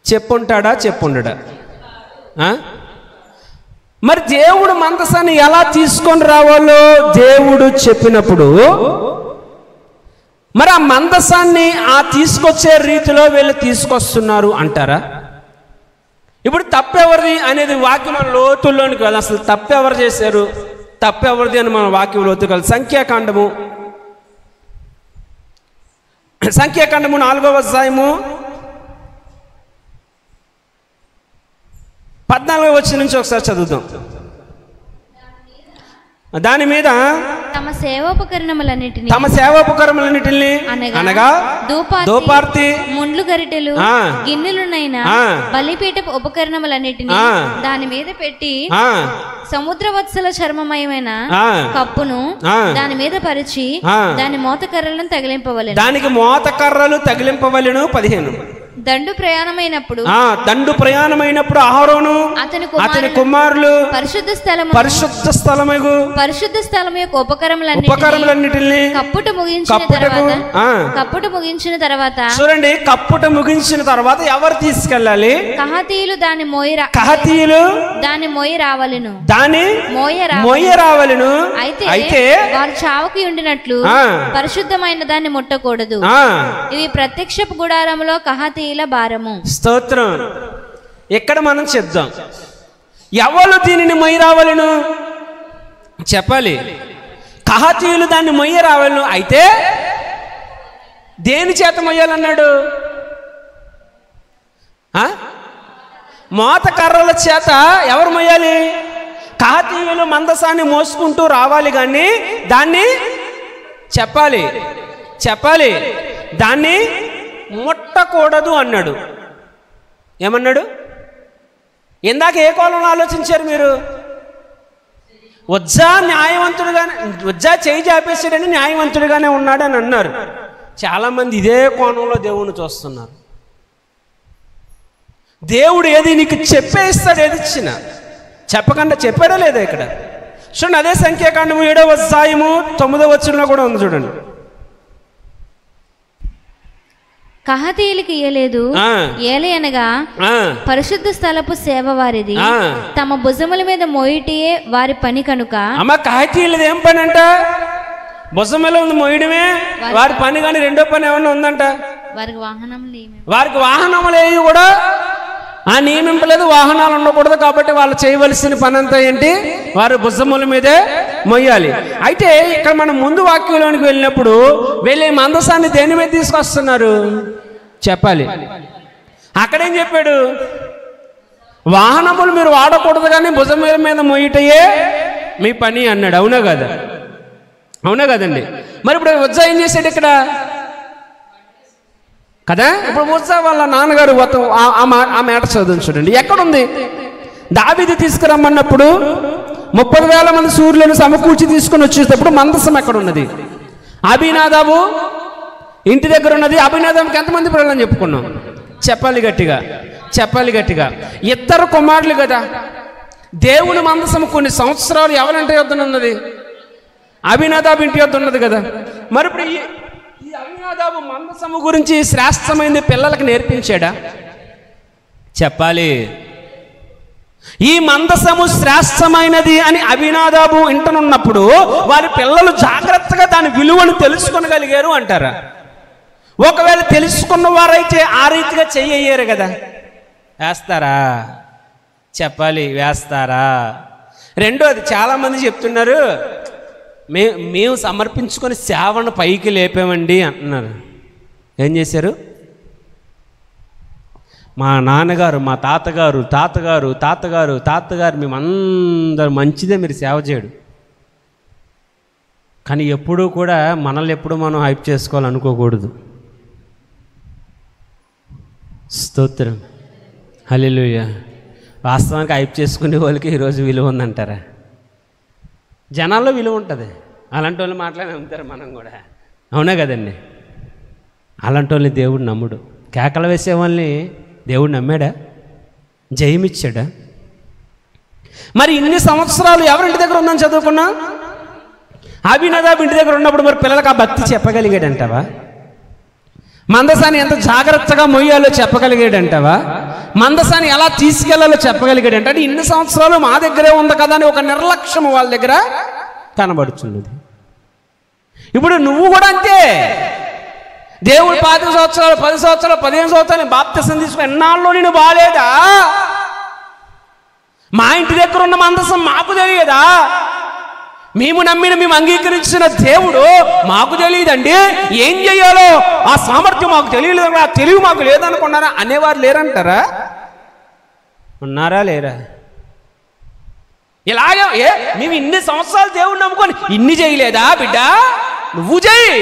చెప్పుండడా? మరి దేవుడు మందసాన్ని ఎలా తీసుకొని రావాలో దేవుడు చెప్పినప్పుడు మరి ఆ మందసాన్ని ఆ తీసుకొచ్చే రీతిలో వీళ్ళు తీసుకొస్తున్నారు అంటారా? ఇప్పుడు తప్పెవరిది అనేది వాక్యం మన లోతుల్లోనికి వెళ్ళాలి. అసలు తప్పెవరు చేశారు, తప్పెవరిది అని మన వాక్యం లోతుకి వెళ్ళాలి. సంఖ్యాకాండము 4వ అధ్యాయము 14వ వచనం నుంచి ఒకసారి చదువుదాం. దాని మీద తమ సేవోపకరణములన్నిటిని అనగా దూపార్తి, ముండ్లు గరిటెలు, గిన్నెలునైనా బలిపీఠపు ఉపకరణములన్నిటిని దాని మీద పెట్టి సముద్ర వత్సల చర్మమయమైన కప్పును దాని మీద పరిచి దాని మోతకర్రలను తగిలింపవలెను. దానికి మోతకర్రలు తగిలింపవలెను. 15 దండు ప్రయాణమైనప్పుడు అహరోను అతని కుమారులు పరిశుద్ధ స్థలము యొక్క ఉపకరణములన్నిటిని కప్పుట ముగించిన తర్వాత చూడండి, కప్పుట ముగించిన తర్వాత ఎవరు తీసుకెళ్ళాలి? కహాతీయులు దాని మోయి రావలెను. అయితే వారు చావుకి ఉండినట్లు పరిశుద్ధమైన దాన్ని ముట్టకూడదు. ఇవి ప్రత్యక్షపు గుడారములో కహాతీయుల భారము. స్తోత్రం. ఎక్కడ మనం చెప్దాం, ఎవరు దీనిని మొయ్యి రావాలను చెప్పాలి. కహాతీయులు దాన్ని మొయ్యి రావాలను. అయితే దేని చేత మొయ్యాలన్నాడు? మోత కర్రల చేత ఎవరు మొయ్యాలి? కహాతీయులు మందసాన్ని మోసుకుంటూ రావాలి, కానీ దాన్ని చెప్పాలి దాన్ని ముట్టకూడదు అన్నాడు. ఏమన్నాడు? ఇందాక ఏ కోణంలో ఆలోచించారు మీరు? ఉజ్జా చేయి చాపేసాడని న్యాయవంతుడిగానే ఉన్నాడని అన్నారు. చాలామంది ఇదే కోణంలో దేవుణ్ణి చూస్తున్నారు. దేవుడు ఏది నీకు చెప్పేస్తాడు, ఏది ఇచ్చినా చెప్పకుండా చెప్పాడా లేదా? ఇక్కడ చూడండి, అదే సంఖ్యాకాండము 7వ అధ్యాయము 9వ వచనంలో కూడా ఉంది. చూడండి, కహాతీయులకి ఇయ్యలేదు, ఏలయనగా పరిశుద్ధ స్థలపు సేవ వారిది, తమ భుజముల మీద మోయిటియే వారి పని కనుక. అమ్మ, కహాతీయులది ఏం పని అంట? భుజముల మోయడమే వారి పని, కానీ రెండో పని ఏమన్నా ఉందంట? వారికి వాహనములు ఏవి కూడా నియమింపలేదు, వాహనాలు ఉండకూడదు. కాబట్టి వాళ్ళు చేయవలసిన పని అంతా ఏంటి? వారు భుజముల మీదే మొయ్యాలి. అయితే ఇక్కడ మనం ముందు వాక్యంలోనికి వెళ్ళినప్పుడు వెళ్ళే మందసాన్ని దేని మీద తీసుకొస్తున్నారు చెప్పాలి. అక్కడేం చెప్పాడు? వాహనములు మీరు వాడకూడదు, కానీ భుజముల మీద మొయ్యటయే మీ పని అన్నాడు. అవునా కదండి? మరి ఇప్పుడు ఉజ్జా ఏం చేశాడు ఇక్కడ కదా? ఇప్పుడు ఉజ్జా వాళ్ళ నాన్నగారు ఆ మాట చదువు చూడండి, ఎక్కడుంది? దావీదు తీసుకురమ్మన్నప్పుడు 30,000 మంది సూర్యులను సమకూర్చి తీసుకుని వచ్చేటప్పుడు మందసం ఎక్కడ ఉన్నది? అభినాదాబు ఇంటి దగ్గర ఉన్నది. అభినాదాబుకి ఎంతమంది పిల్లలని చెప్పుకున్నాం? చెప్పాలి గట్టిగా 2 కుమారులు కదా. దేవుని మందసం కొన్ని సంవత్సరాలు ఎవరింటి యొద్ద ఉన్నది? అభినాదాబు ఇంటి యొద్ద ఉన్నది కదా. మరి ఇప్పుడు ఈ అభినాదాబు మందసము గురించి శ్రేష్టమైనది పిల్లలకు నేర్పించాడా? చెప్పాలి. ఈ మందసము శ్రేష్టమైనది అని అభినాదాబు ఇంటనున్నప్పుడు వారి పిల్లలు జాగ్రత్తగా దాని విలువను తెలుసుకోగలిగారు అంటారా? ఒకవేళ తెలుసుకున్న వారైతే ఆ రీతిగా చెయ్యరు కదా. వేస్తారా? చెప్పాలి, వేస్తారా? రెండోది, చాలామంది చెప్తున్నారు మేము సమర్పించుకొని సేవను పైకి లేపామండి అంటున్నారు. ఏం చేశారు? మా నాన్నగారు, మా తాతగారు మేమందరూ మంచిదే మీరు సేవ చేయడు. కానీ ఎప్పుడూ కూడా మనల్ని ఎప్పుడు మనం హైప్ చేసుకోవాలనుకోకూడదు. స్తోత్రం, హల్లెలూయా. వాస్తవానికి హైప్ చేసుకునే వాళ్ళకి ఈరోజు విలువ ఉందంటారా? జనాల్లో విలువ ఉంటుంది. అలాంటి వాళ్ళు మాట్లాడి నమ్ముతారు మనం కూడా. అవునా కదండి? అలాంటి వాళ్ళని దేవుడు నమ్ముడు. కేకలు వేసే వాళ్ళని దేవుడు నమ్మాడా? జయమిచ్చాడా? మరి ఇన్ని సంవత్సరాలు ఎవరింటి దగ్గర ఉందని చదువుకున్నా? అభినదాబ్ ఇంటి దగ్గర ఉన్నప్పుడు మరి పిల్లలకు ఆ భక్తి చెప్పగలిగాడంటావా? మందసాన్ని ఎంత జాగ్రత్తగా మొయ్యాలో చెప్పగలిగాడంటావా? మందసాన్ని ఎలా తీసుకెళ్లాలో చెప్పగలిగాడంట. అంటే ఇన్ని సంవత్సరాలు మా దగ్గరే ఉంది కదా అని ఒక నిర్లక్ష్యం వాళ్ళ దగ్గర కనబడుతున్నది. ఇప్పుడు నువ్వు కూడా అంతే. దేవుడు 5 సంవత్సరాలు 10 సంవత్సరాలు 15 సంవత్సరాలు బాప్తిసం తీసుకుని ఎన్నాళ్ళు నేను బాలేదా? మా ఇంటి దగ్గర ఉన్న మందసం మాకు తెలియదా? మేము అంగీకరించిన దేవుడు మాకు తెలియదండి, ఏం చెయ్యాలో ఆ సామర్థ్యం మాకు తెలియలేదు, ఆ తెలివి మాకు లేదనుకున్నారా అనేవారు లేరంటారా? ఉన్నారా లేరా? ఇలాగే మేము ఇన్ని సంవత్సరాలు దేవుడు నమ్ముకొని ఇన్ని చేయలేదా బిడ్డ? నువ్వు చేయి.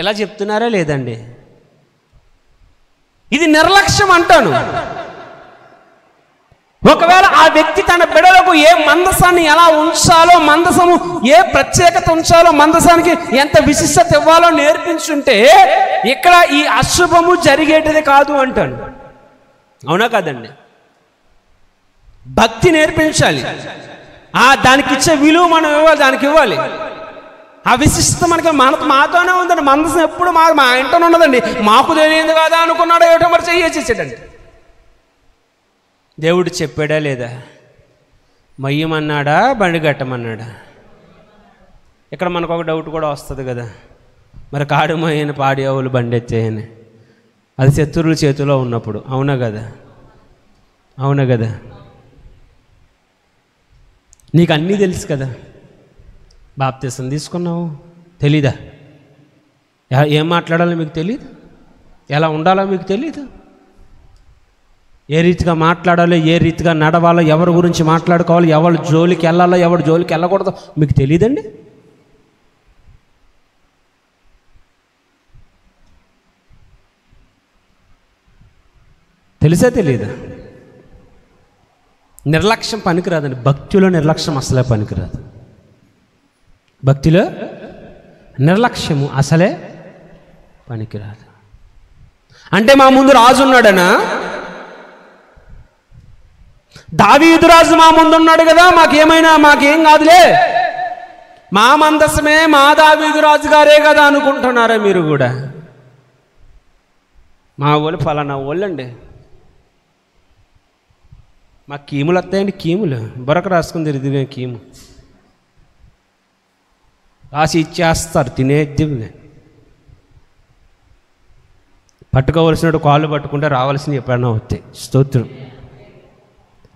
ఎలా చెప్తున్నారా లేదండి? ఇది నిర్లక్ష్యం అంటాను. ఒకవేళ ఆ వ్యక్తి తన బిడ్డలకు ఏ మందసాన్ని ఎలా ఉంచాలో, మందసము ఏ ప్రత్యేకత ఉంచాలో, మందసానికి ఎంత విశిష్టత ఇవ్వాలో నేర్పించుంటే ఇక్కడ ఈ అశుభము జరిగేటిది కాదు అంటాను. అవునా కాదండి? భక్తి నేర్పించాలి. దానికి ఇచ్చే విలువ మనం ఇవ్వాలి, దానికి ఇవ్వాలి. ఆ విశిష్టత మాతోనే ఉందండి. మందసం ఎప్పుడు మా ఇంట్లోనే ఉన్నదండి, మాకు తెలియదు కదా అనుకున్నాడో ఏటో మరి చేసేసాడండి. దేవుడు చెప్పాడా లేదా? మయ్యమన్నాడా, బండి కట్టమన్నాడా? ఇక్కడ మనకు ఒక డౌట్ కూడా వస్తుంది కదా, మరి కాడుమయ్యని పాడి ఆవులు బండి ఎత్తేయని. అది శత్రువుల చేతిలో ఉన్నప్పుడు. అవునా కదా? అవునా కదా? నీకు అన్నీ తెలుసు కదా. బాప్తిసం తీసుకున్నావు, తెలీదా? ఏం మాట్లాడాలో మీకు తెలీదు, ఎలా ఉండాలో మీకు తెలీదు, ఏ రీతిగా మాట్లాడాలో, ఏ రీతిగా నడవాలో, ఎవరి గురించి మాట్లాడుకోవాలో, ఎవరి జోలికి వెళ్ళాలో, ఎవరి జోలికి వెళ్ళకూడదో మీకు తెలియదండి. తెలిసే తెలీదా? నిర్లక్ష్యం పనికిరాదండి. భక్తిలో నిర్లక్ష్యం అసలే పనికిరాదు. భక్తిలో నిర్లక్ష్యము అసలే పనికిరాదు. అంటే మా ముందు రాజు ఉన్నాడనా? దావీదు రాజు మా ముందు ఉన్నాడు కదా, మాకేం కాదులే, మా మందసమే మా దావీదు రాజు గారే కదా అనుకుంటున్నారా మీరు కూడా? మా వాళ్ళు ఫలానా వాళ్ళండి, మా కీములు వస్తాయండి. కీములు బొరక రాసుకుని తిరిగి కీము రాసి ఇచ్చేస్తారు, తినేద్ది. పట్టుకోవలసినట్టు కాళ్ళు పట్టుకుంటే రావాల్సినవి ఎప్పుడైనా వస్తాయి. స్తోత్రం.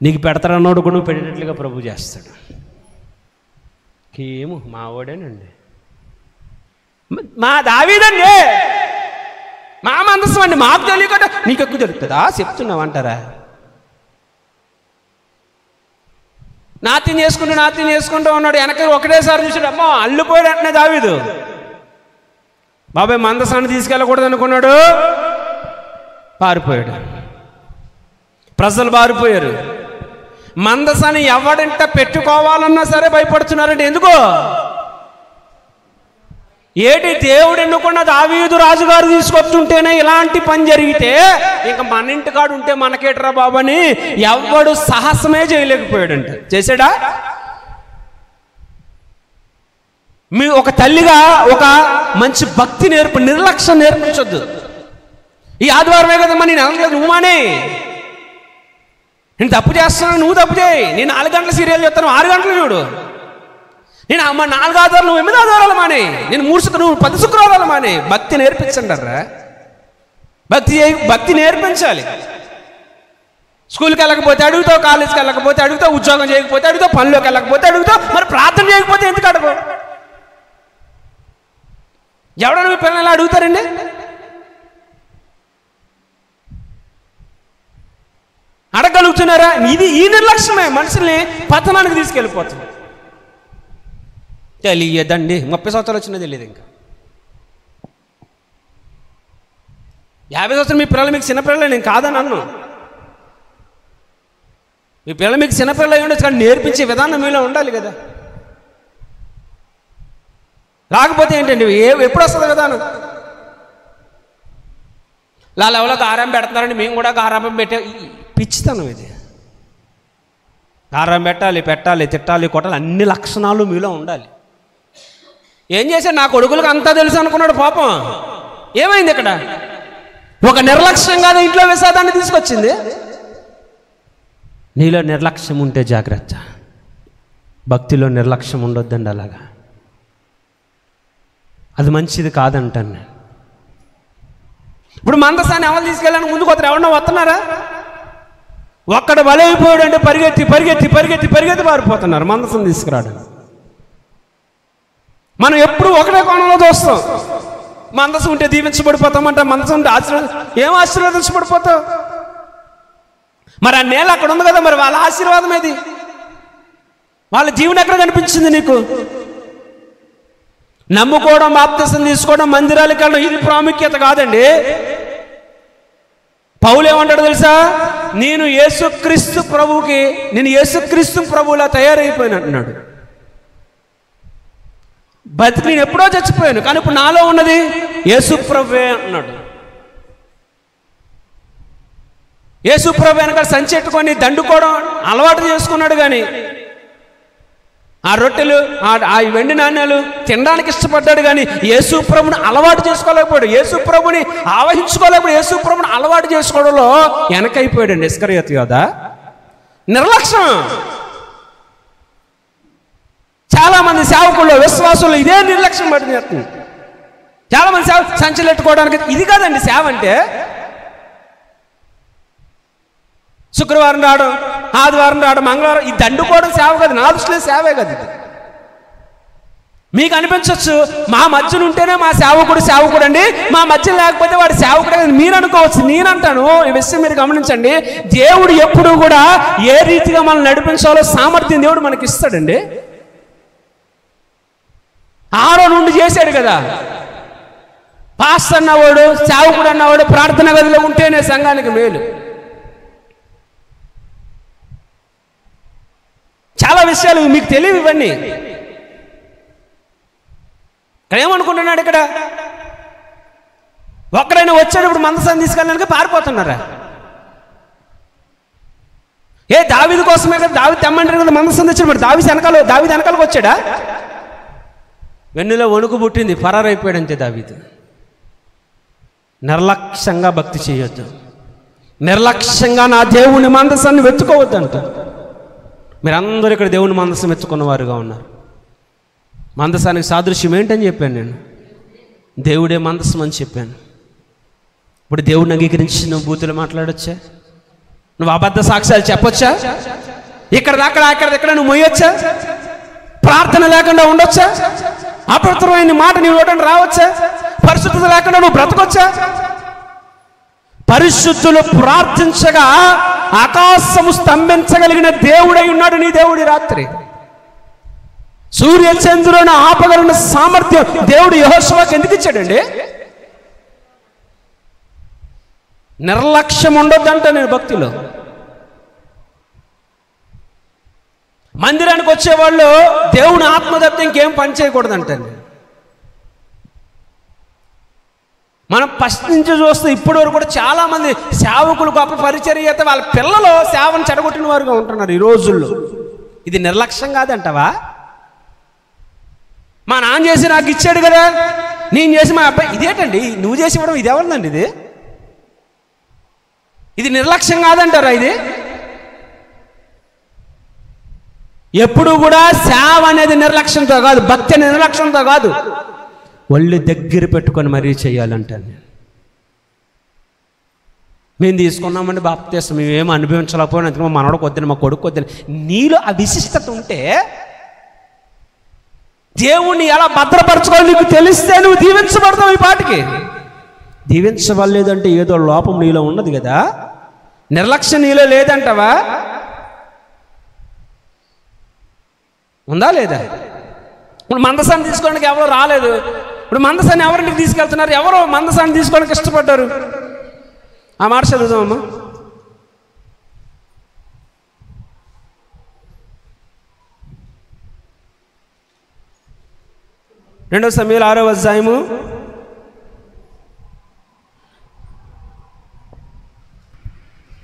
నీకు పెడతారన్నోడు కూడా నువ్వు పెట్టినట్లుగా ప్రభు చేస్తాడు. కీము మా ఓడేనండి, మా దావీదండి, మా మందసం అండి, మాకు తెలియకుండా నీకు ఎక్కువ తెలుస్తుందా? చెప్తున్నావు అంటారా? నాట్యం చేసుకుంటూ ఉన్నాడు. వెనక ఒకటేసారి చూసాడు, అమ్మో అల్లిపోయాడు అంటనే దావీదు. బాబాయ్ మందసాన్ని తీసుకెళ్ళకూడదు అనుకున్నాడు, పారిపోయాడు. ప్రజలు పారిపోయారు. మందసాన్ని ఎవడంట పెట్టుకోవాలన్నా సరే భయపడుతున్నారంటే ఎందుకో? ఏటి దేవుడు ఎన్నుకున్న దావీదు రాజుగారు తీసుకొచ్చుంటేనే ఇలాంటి పని జరిగితే ఇంకా మన ఇంటికాడు ఉంటే మనకేట్రా బాబని ఎవడు సాహసమే చేయలేకపోయాడంట. చేశాడా? మీ ఒక తల్లిగా ఒక మంచి భక్తి నిర్లక్ష్యం నేర్పించొద్దు. ఈ ఆదివారమే కదమ్మా, నేను అనలేదు, నువ్వు మానే. నేను తప్పు చేస్తున్నాను, నువ్వు తప్పు చేయి. నేను 4 గంటల సీరియల్ చూస్తాను, 6 గంటలు చూడు. నేను అమ్మ 4 ఆదివారాలు 8 ఆదివారాలు మానే, నేను 10 శుక్రవారాలు మానే. భక్తి నేర్పించండి అర్రా. భక్తి నేర్పించాలి. స్కూల్కి వెళ్ళకపోతే అడుగుతావు, కాలేజీకి వెళ్ళకపోతే అడుగుతావు, ఉద్యోగం చేయకపోతే అడుగుతావు, పనిలోకి వెళ్ళకపోతే అడుగుతావు, మరి ప్రార్థన చేయకపోతే ఎందుకు అడగవు? ఎవడన్నా మీ పిల్లలు అడుగుతారండి? అడగలుగుతున్నారా? ఈ నిర్లక్ష్యమే మనుషుల్ని పతనానికి తీసుకెళ్ళిపోతుంది. తెలియదండి, 30 సంవత్సరాలు వచ్చినా తెలియదు. ఇంకా 50 సంవత్సరాలు మీ పిల్లలు మీకు చిన్నపిల్లలే, నేను కాదని అన్ను. మీ పిల్లలు మీకు చిన్నపిల్లలు అయి ఉండొచ్చు, కానీ నేర్పించే విధానం మీలో ఉండాలి కదా. రాకపోతే ఏంటండి, ఎప్పుడు వస్తుంది విధానం? లెవెల్లో గారం పెడుతున్నారండి, మేము కూడా గారాబం పెట్టే పిచ్చితనం ఇది. గారం పెట్టాలి, తిట్టాలి, కొట్టాలి, అన్ని లక్షణాలు మీలో ఉండాలి. ఏం చేశాడు? నా కొడుకులకు అంతా తెలుసు అనుకున్నాడు పాపం. ఏమైంది ఇక్కడ? ఒక నిర్లక్ష్యంగా ఇంట్లో విషాదాన్ని తీసుకొచ్చింది. నీలో నిర్లక్ష్యం ఉంటే జాగ్రత్త. భక్తిలో నిర్లక్ష్యం ఉండొద్దండి. అలాగా అది మంచిది కాదంటాను నేను. ఇప్పుడు మందసాన్ని ఎవరు తీసుకెళ్ళాను? ముందుకు వస్తారు. ఎవరన్నా వస్తున్నారా? ఒక్కడ బలైపోయాడు అంటే పరిగెత్తి పారిపోతున్నారు మందసం తీసుకురాడు. మనం ఎప్పుడు ఒకటే కోణంలో చూస్తాం. మందసం ఉంటే దీవించబడిపోతామంట, మందసం ఉంటే ఆశీర్వదించబడిపోతావు. మరి ఆ నేల అక్కడ ఉంది కదా, మరి వాళ్ళ ఆశీర్వాదం ఏది? వాళ్ళ జీవనం ఎక్కడ కనిపించింది నీకు? నమ్ముకోవడం, బాప్తిసం తీసుకోవడం, మందిరాలకు వెళ్ళడం ఇది ప్రాముఖ్యత కాదండి. పౌలు ఏమంటాడు తెలుసా? నేను యేసుక్రీస్తు ప్రభువులా తయారైపోయాను అంటున్నాడు. బతికి నేను ఎప్పుడో చచ్చిపోయాను, కానీ ఇప్పుడు నాలో ఉన్నది యేసు ప్రభువే అన్నాడు. యేసు ప్రభు వెనక సంచెట్టుకొని దండుకోవడం అలవాటు చేసుకున్నాడు. కానీ ఆ రొట్టెలు, ఆ వెండి నాణ్యాలు తినడానికి ఇష్టపడ్డాడు. కానీ యేసు ప్రభుని అలవాటు చేసుకోలేకపోయాడు. యేసు ప్రభుని ఆవహించుకోలేకపోయాడు. యేసు ప్రభుని అలవాటు చేసుకోవడంలో వెనకైపోయాడండి ఇస్కరియోతు యోధ. నిర్లక్ష్యం. చాలా మంది సేవకుల్లో, విశ్వాసుల్లో ఇదే నిర్లక్ష్యం పడుతుంది. చాలా మంది సంచులు ఎట్టుకోవడానికి ఇది కాదండి సేవ అంటే. శుక్రవారం రావడం, ఆదివారం రావడం, మంగళవారం ఇది దండుకోవడం సేవ కాదు. నా దృష్టిలో సేవే కదా ఇది. మీకు అనిపించవచ్చు మా మధ్యన ఉంటేనే మా సేవకుడు అండి, మా మధ్య లేకపోతే వాడు సేవకుడే మీరు అనుకోవచ్చు. నేనంటాను, ఈ విషయం మీరు గమనించండి. దేవుడు ఎప్పుడు కూడా ఏ రీతిగా మనం నడిపించాలో సామర్థ్యం దేవుడు మనకి ఇస్తాడండి. ఆరో నుండి చేశాడు కదా. పాస్టర్ అన్నవాడు, సేవకుడు అన్నవాడు ప్రార్థన గదిలో ఉంటేనే సంఘానికి మేలు. చాలా విషయాలు మీకు తెలియవు ఇవన్నీ. ఇక్కడ ఏమనుకుంటున్నాడు? ఇక్కడ ఒక్కరైనా వచ్చేటప్పుడు మందసాన్ని తీసుకెళ్ళడానికి పారిపోతున్నారా? దావీదు కోసమే కదా, దావీదు తెమ్మంటారు కదా మందసం తెచ్చినప్పుడు. దావీదు వెనకాలకు వచ్చాడా? వెన్నులో వణుకు పుట్టింది, ఫరారైపోయాడు అంతే దావీదు. నిర్లక్ష్యంగా భక్తి చేయొద్దు. నిర్లక్ష్యంగా నా దేవుని మందసాన్ని వెతుకోవద్దంట. మీరందరూ ఇక్కడ దేవుని మందసం ఎత్తుకున్నవారుగా ఉన్నారు. మందసానికి సాదృశ్యం ఏంటని చెప్పాను నేను? దేవుడే మందసం అని చెప్పాను. ఇప్పుడు దేవుడిని అంగీకరించి నువ్వు బూతులు మాట్లాడొచ్చా? నువ్వు అబద్ధ సాక్ష్యాలు చెప్పొచ్చా? ఇక్కడ నువ్వు మొయ్యొచ్చా? ప్రార్థన లేకుండా ఉండొచ్చా? అపవిత్రమైన మాట నీ నోటని రావచ్చా? పరిశుద్ధత లేకుండా నువ్వు బ్రతకొచ్చా? పరిశుద్ధులు ప్రార్థించగా ఆకాశము స్తంభించగలిగిన దేవుడై ఉన్నాడు నీ దేవుడి. రాత్రి సూర్య చంద్రులను ఆపగలిగిన సామర్థ్యం దేవుడు యెహోషువకి ఎందుకు ఇచ్చాడండి? నిర్లక్ష్యం ఉండొద్దంట నేను భక్తిలో. మందిరానికి వచ్చేవాళ్ళు దేవుని ఆత్మ తప్పితే ఇంకేం పని చేయకూడదంటండి. మనం ఫస్ట్ నుంచి చూస్తే ఇప్పటి వరకు కూడా చాలామంది సేవకులు గొప్ప పరిచర్య అయితే వాళ్ళ పిల్లలు సేవను చెడగొట్టిన వారుగా ఉంటున్నారు ఈ రోజుల్లో. ఇది నిర్లక్ష్యం కాదంటవా? మా నాన్న చేసి నాకు ఇచ్చాడు కదా, నేను చేసి మా అబ్బాయి, ఇదేంటండి నువ్వు చేసి ఇవ్వడం? ఇది ఎవరిదండి? ఇది నిర్లక్ష్యం కాదంటారా? ఇది ఎప్పుడు కూడా సేవ అనేది నిర్లక్ష్యంతో కాదు, భక్తి నిర్లక్ష్యంతో కాదు, ఒళ్ళు దగ్గర పెట్టుకొని మరీ చేయాలంటాను నేను. మేము తీసుకున్నామండి బాప్తీసం, మేమేం అనుభవించలేకపోయినా, అందుకే మా మనవడికి వద్దని, మా కొడుకు వద్దని. నీలో ఆ విశిష్టత ఉంటే దేవుణ్ణి ఎలా భద్రపరచుకోవాలి నీకు తెలిస్తే నువ్వు దీవించబడతావు. ఈ పాటికి దీవించబడలేదంటే ఏదో లోపం నీలో ఉన్నది కదా, నిర్లక్ష్యం నీలో లేదంటావా? ఉందా లేదా? ఇప్పుడు మందసాన్ని తీసుకోవడానికి ఎవరో రాలేదు. ఇప్పుడు మందసాన్ని ఎవరింటికి తీసుకెళ్తున్నారు? ఎవరో మందసాన్ని తీసుకోవడానికి ఇష్టపడ్డారు. ఆ మాట చదువుదామమ్మా. రెండవ సమూయేలు 6వ అధ్యాయము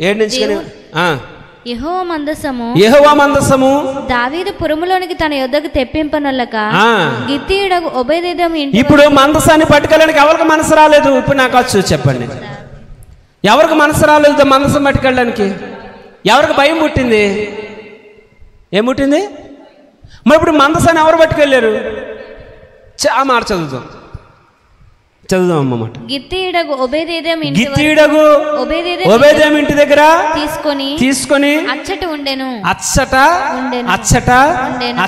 7 నుంచి. యెహోవా మందసము దావీదు పురములోనికి తన యొద్దకు తెప్పింపనొల్లక గిత్తీయుడగు ఒబేదెదోము ఇంటి. ఇప్పుడు మందసాన్ని పట్టుకెళ్ళడానికి ఎవరికి మనసు రాలేదు? ఇప్పుడు నాకు వచ్చు చెప్పండి, ఎవరికి మనసు రాలేదు మందసం పట్టుకెళ్ళడానికి? ఎవరికి భయం పుట్టింది? ఏం పుట్టింది? మరి ఇప్పుడు మందసాన్ని ఎవరు పట్టుకెళ్ళారు? ఆ మాట చదువుదాం అన్నమాట. గిత్తీయుడగు ఒబేదెదోము ఇంటి దగ్గర తీసుకొని అచ్చట.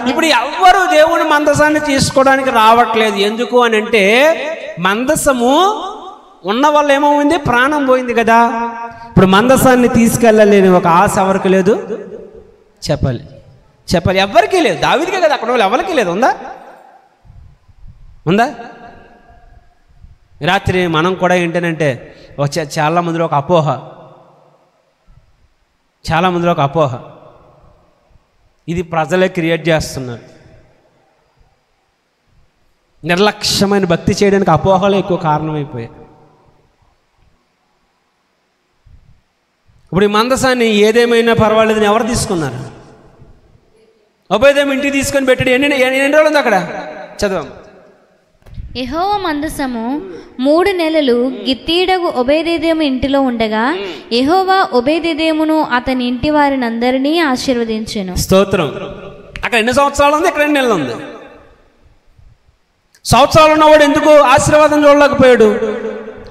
ఇప్పుడు ఎవ్వరు దేవుని మందసాన్ని తీసుకోవడానికి రావట్లేదు. ఎందుకు అని అంటే మందసము ఉన్న వాళ్ళు ఏమవుంది, ప్రాణం పోయింది కదా. ఇప్పుడు మందసాన్ని తీసుకెళ్ళలేని ఒక ఆశ ఎవరికి లేదు? చెప్పాలి ఎవ్వరికీ లేదు. దావీదుకే కదా, అక్కడ వాళ్ళు ఎవరికి లేదు. ఉందా? రాత్రి మనం కూడా ఏంటంటే చాలా మందిలో ఒక అపోహ ఇది ప్రజలే క్రియేట్ చేస్తున్నారు. నిర్లక్ష్యమైన భక్తి చేయడానికి అపోహలే ఎక్కువ కారణమైపోయాయి. ఇప్పుడు ఈ మందసాన్ని ఏదేమైనా పర్వాలేదని ఎవరు తీసుకున్నారు? ఒబేదెదోము ఇంటికి తీసుకొని పెట్టాడు. ఎన్ని రోజులు ఉంది అక్కడ? చదవం. యెహోవా మందసము 3 నెలలు గిత్తీయుడగు ఒబేదెదోము ఇంటిలో ఉండగా యెహోవా ఒబేదెదోమును అతని ఇంటి వారిని అందరినీ ఆశీర్వదించెను. స్తోత్రం. అక్కడ ఎన్ని సంవత్సరాలు ఉంది? ఇక్కడ 2 నెలలు ఉంది. సంవత్సరాలు ఉన్నవాడు ఎందుకు ఆశీర్వాదం చూడలేకపోయాడు?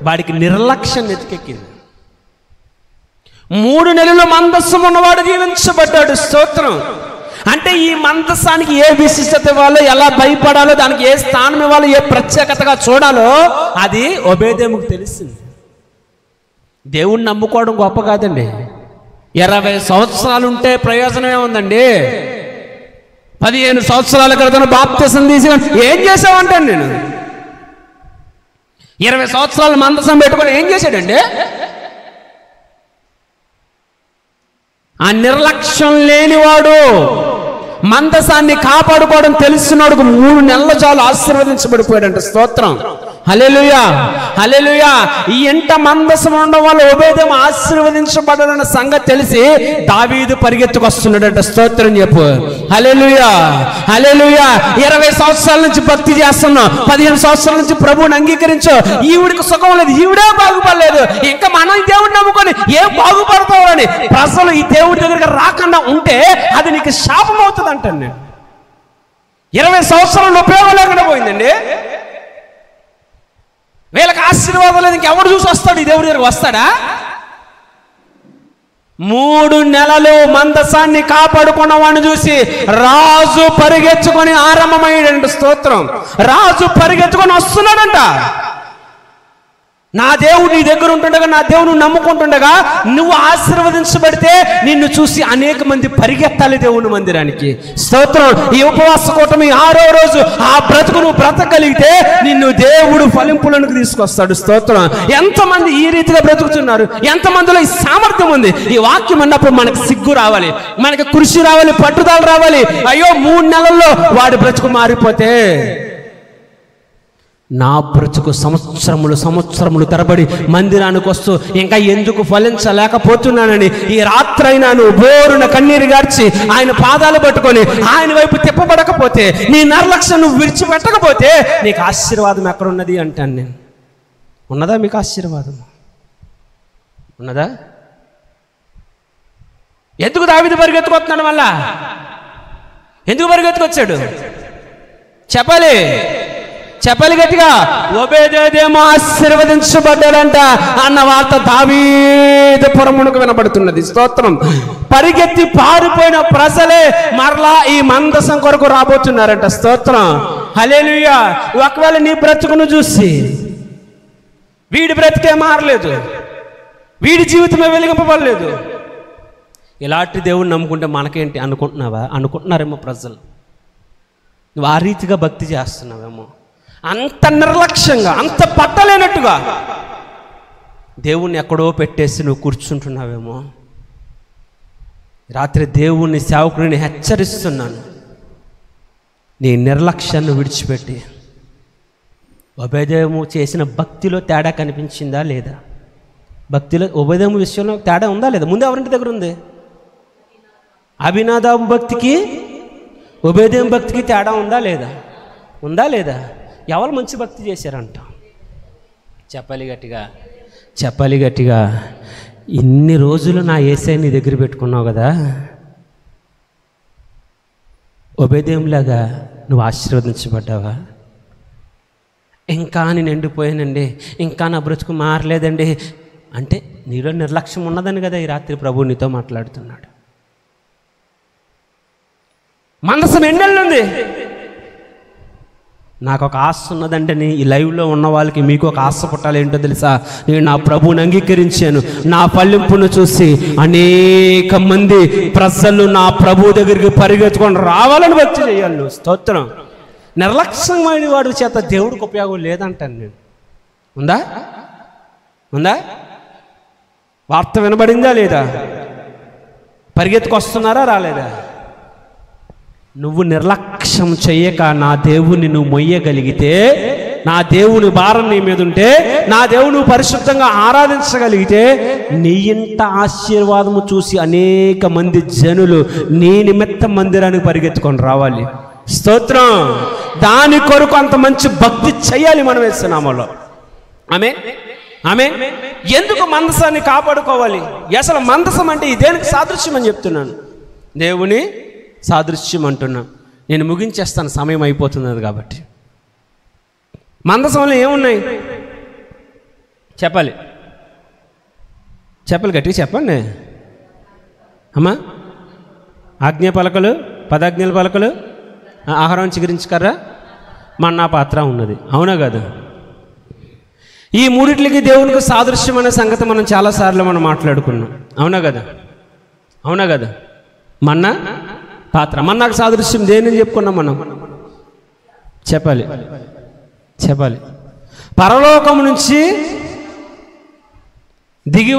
వాడికి నిర్లక్ష్యం ఎతికెక్కింది. 3 నెలలు మందస్సం ఉన్నవాడు జీవించబడ్డాడు. స్తోత్రం. అంటే ఈ మందసానికి ఏ విశిష్టత ఇవ్వాలో, ఎలా భయపడాలో, దానికి ఏ స్థానం ఇవ్వాలో, ఏ ప్రత్యేకతగా చూడాలో అది ఒబేదెదోముకు తెలిసింది. దేవుణ్ణి నమ్ముకోవడం గొప్ప కాదండి. 20 సంవత్సరాలు ఉంటే ప్రయోజనం ఏముందండి? 15 సంవత్సరాల క్రితం బాప్తిసం తీసి ఏం చేసావంటాను నేను. 20 సంవత్సరాలు మందసం పెట్టుకొని ఏం చేశాడండి? ఆ నిర్లక్ష్యం లేనివాడు, మందసాన్ని కాపాడుకోవడం తెలిసినోడుకు 3 నెలలు చాలు ఆశీర్వదించబడిపోయాడంట. స్తోత్రం. హల్లెలూయా, హల్లెలూయా. ఈ ఇంట మందసం ఉండడం వల్ల ఒబేదెదోము ఆశీర్వదించబడాలన్న సంగతి తెలిసి దావీదు పరిగెత్తుకొస్తున్నాడంట. స్తోత్రం చెప్పు. హల్లెలూయా, హల్లెలూయా. 20 సంవత్సరాల నుంచి భక్తి చేస్తున్నావు, 15 సంవత్సరాల నుంచి ప్రభువుని అంగీకరించు. ఈవిడికి సుఖం లేదు, ఈవిడే బాగుపడలేదు, ఇంకా మనం దేవుడిని నమ్ముకొని ఏం బాగుపడతావు అని ప్రజలు ఈ దేవుడి దగ్గరికి రాకుండా ఉంటే అది నీకు శాపం అవుతుంది అంటాను నేను. 20 సంవత్సరాలు ఉపయోగం లేకుండా పోయిందండి. వీళ్ళకి ఆశీర్వాదం లేదు, ఇంకెవడు చూసి వస్తాడు? ఈ దేవుడి దగ్గర వస్తాడా? 3 నెలలు మందసాన్ని కాపాడుకున్న వాడిని చూసి రాజు పరిగెత్తుకొని ఆరంభమయ్యాడంట. స్తోత్రం. రాజు పరిగెత్తుకొని వస్తున్నాడంట. నా దేవుడు నీ దగ్గర ఉంటుండగా, నా దేవుడు నమ్ముకుంటుండగా నువ్వు ఆశీర్వదించబడితే నిన్ను చూసి అనేక మంది పరిగెత్తాలి దేవుని మందిరానికి. స్తోత్రం. ఈ ఉపవాస కూటమి 6వ రోజు ఆ బ్రతుకు నువ్వు బ్రతకగలిగితే నిన్ను దేవుడు ఫలింపులకు తీసుకొస్తాడు. స్తోత్రం. ఎంతమంది ఈ రీతిగా బ్రతుకుతున్నారు? ఎంతమందిలో ఈ సామర్థ్యం ఉంది? ఈ వాక్యం అన్నప్పుడు మనకు సిగ్గు రావాలి, మనకి కృషి రావాలి, పట్టుదల రావాలి. అయ్యో 3 నెలల్లో వాడి బ్రతుకు మారిపోతే నా బ్రతుకు సంవత్సరములు తరబడి మందిరానికి వస్తూ ఇంకా ఎందుకు ఫలించలేకపోతున్నానని ఈ రాత్రైనా నువ్వు బోరున కన్నీరు గార్చి ఆయన పాదాలు పట్టుకొని ఆయన వైపు తిప్పబడకపోతే, నీ నిర్లక్ష్యం నువ్వు విడిచిపెట్టకపోతే నీకు ఆశీర్వాదం ఎక్కడున్నది అంటాను నేను. ఉన్నదా మీకు ఆశీర్వాదం? ఉన్నదా? ఎందుకు దావీదు పరిగెత్తుకొస్తున్నాడు మళ్ళా? ఎందుకు పరిగెత్తుకొచ్చాడు? చెప్పాలి గట్టిగా. ఒబేదేదేమో ఆశీర్వదించబడ్డాడంట అన్న వార్త దావీదు పురమునకు వినబడుతున్నది. స్తోత్రం. పరిగెత్తి పారిపోయిన ప్రజలే మరలా ఈ మందసం కొరకు రాబోతున్నారంట. స్తోత్రం. హల్లెలూయా. ఒకవేళ నీ బ్రతుకును చూసి వీడి బ్రతికే మారలేదు, వీడి జీవితమే వెలిగింపబడలేదు, ఇలాంటి దేవుడిని నమ్ముకుంటే మనకేంటి అనుకుంటున్నావా? అనుకుంటున్నారేమో ప్రజలు. నువ్వు ఆ రీతిగా భక్తి చేస్తున్నావేమో, అంత నిర్లక్ష్యంగా, అంత పట్టలేనట్టుగా దేవుణ్ణి ఎక్కడో పెట్టేసి నువ్వు కూర్చుంటున్నావేమో. రాత్రి దేవుణ్ణి సేవకుడిని హెచ్చరిస్తున్నాను, నీ నిర్లక్ష్యాన్ని విడిచిపెట్టి. ఒబేదేము చేసిన భక్తిలో తేడా కనిపించిందా లేదా? భక్తిలో ఒబేదేము విషయంలో తేడా ఉందా లేదా? ముందు ఎవరింటి దగ్గర ఉంది? అభినాదాబు భక్తికి ఒబేదేము భక్తికి తేడా ఉందా లేదా? ఉందా లేదా? ఎవరు మంచి భక్తి చేశారంట? చెప్పాలి గట్టిగా. ఇన్ని రోజులు నా యేసయ్య నీ దగ్గర పెట్టుకున్నావు కదా, ఒబేదేములాగా నువ్వు ఆశీర్వదించబడ్డావా? ఇంకా నేను ఎండిపోయానండి, ఇంకా నా బ్రతుకు మారలేదండి అంటే నీలో నిర్లక్ష్యం ఉన్నదని కదా ఈ రాత్రి ప్రభువు నీతో మాట్లాడుతున్నాడు. మనసు ఎన్నెళ్ళుంది. నాకు ఒక ఆశ ఉన్నదంటే ఈ లైవ్లో ఉన్న వాళ్ళకి మీకు ఒక ఆశ పుట్టాలి. ఏంటో తెలుసా? నేను నా ప్రభువుని అంగీకరించాను, నా ఫలింపును చూసి అనేక మంది ప్రజలు నా ప్రభువు దగ్గరికి పరిగెత్తుకొని రావాలని భక్తి చేయాలి నువ్వు. స్తోత్రం. నిర్లక్ష్యమైన వాడి చేత దేవుడికి ఉపయోగం లేదంటాను నేను. ఉందా? వార్త వినబడిందా లేదా? పరిగెత్తుకొస్తున్నారా రాలేదా? నువ్వు నిర్లక్ష్యం చెయ్యక నా దేవుని నువ్వు మొయ్యగలిగితే, నా దేవుని భారం నీ మీద ఉంటే, నా దేవుని పరిశుద్ధంగా ఆరాధించగలిగితే, నీ ఇంట ఆశీర్వాదము చూసి అనేక మంది జనులు నీ నిమిత్తం మందిరానికి పరిగెత్తుకొని రావాలి. స్తోత్రం. దాని కొరకు అంత మంచి భక్తి చెయ్యాలి మనం యేసునామములో. ఆమేన్. ఎందుకు మందసాన్ని కాపాడుకోవాలి? అసలు మందసం అంటే దేనికి సాదృశ్యం అని చెప్తున్నాను? దేవుని సాదృశ్యం అంటున్నా. నేను ముగించేస్తాను, సమయం అయిపోతున్నది కాబట్టి. మందసంలో ఏమున్నాయి చెప్పాలి గట్టిగా చెప్పండి అమ్మా. ఆజ్ఞ పలకలు, పదాజ్ఞల పలకలు, ఆహారం చిగురించకర్రా, మన్నా పాత్ర ఉన్నది. అవునా కాదు? ఈ మూడిట్లకి దేవునికి సాదృశ్యం అనే సంగతి మనం చాలాసార్లు మనం మాట్లాడుకున్నాం. అవునా కదా? మన్నా పాత్ర. మన్నాకు సాదృశ్యం దేనిని చెప్పుకున్నాం మనం? చెప్పాలి. పరలోకం నుంచి దిగి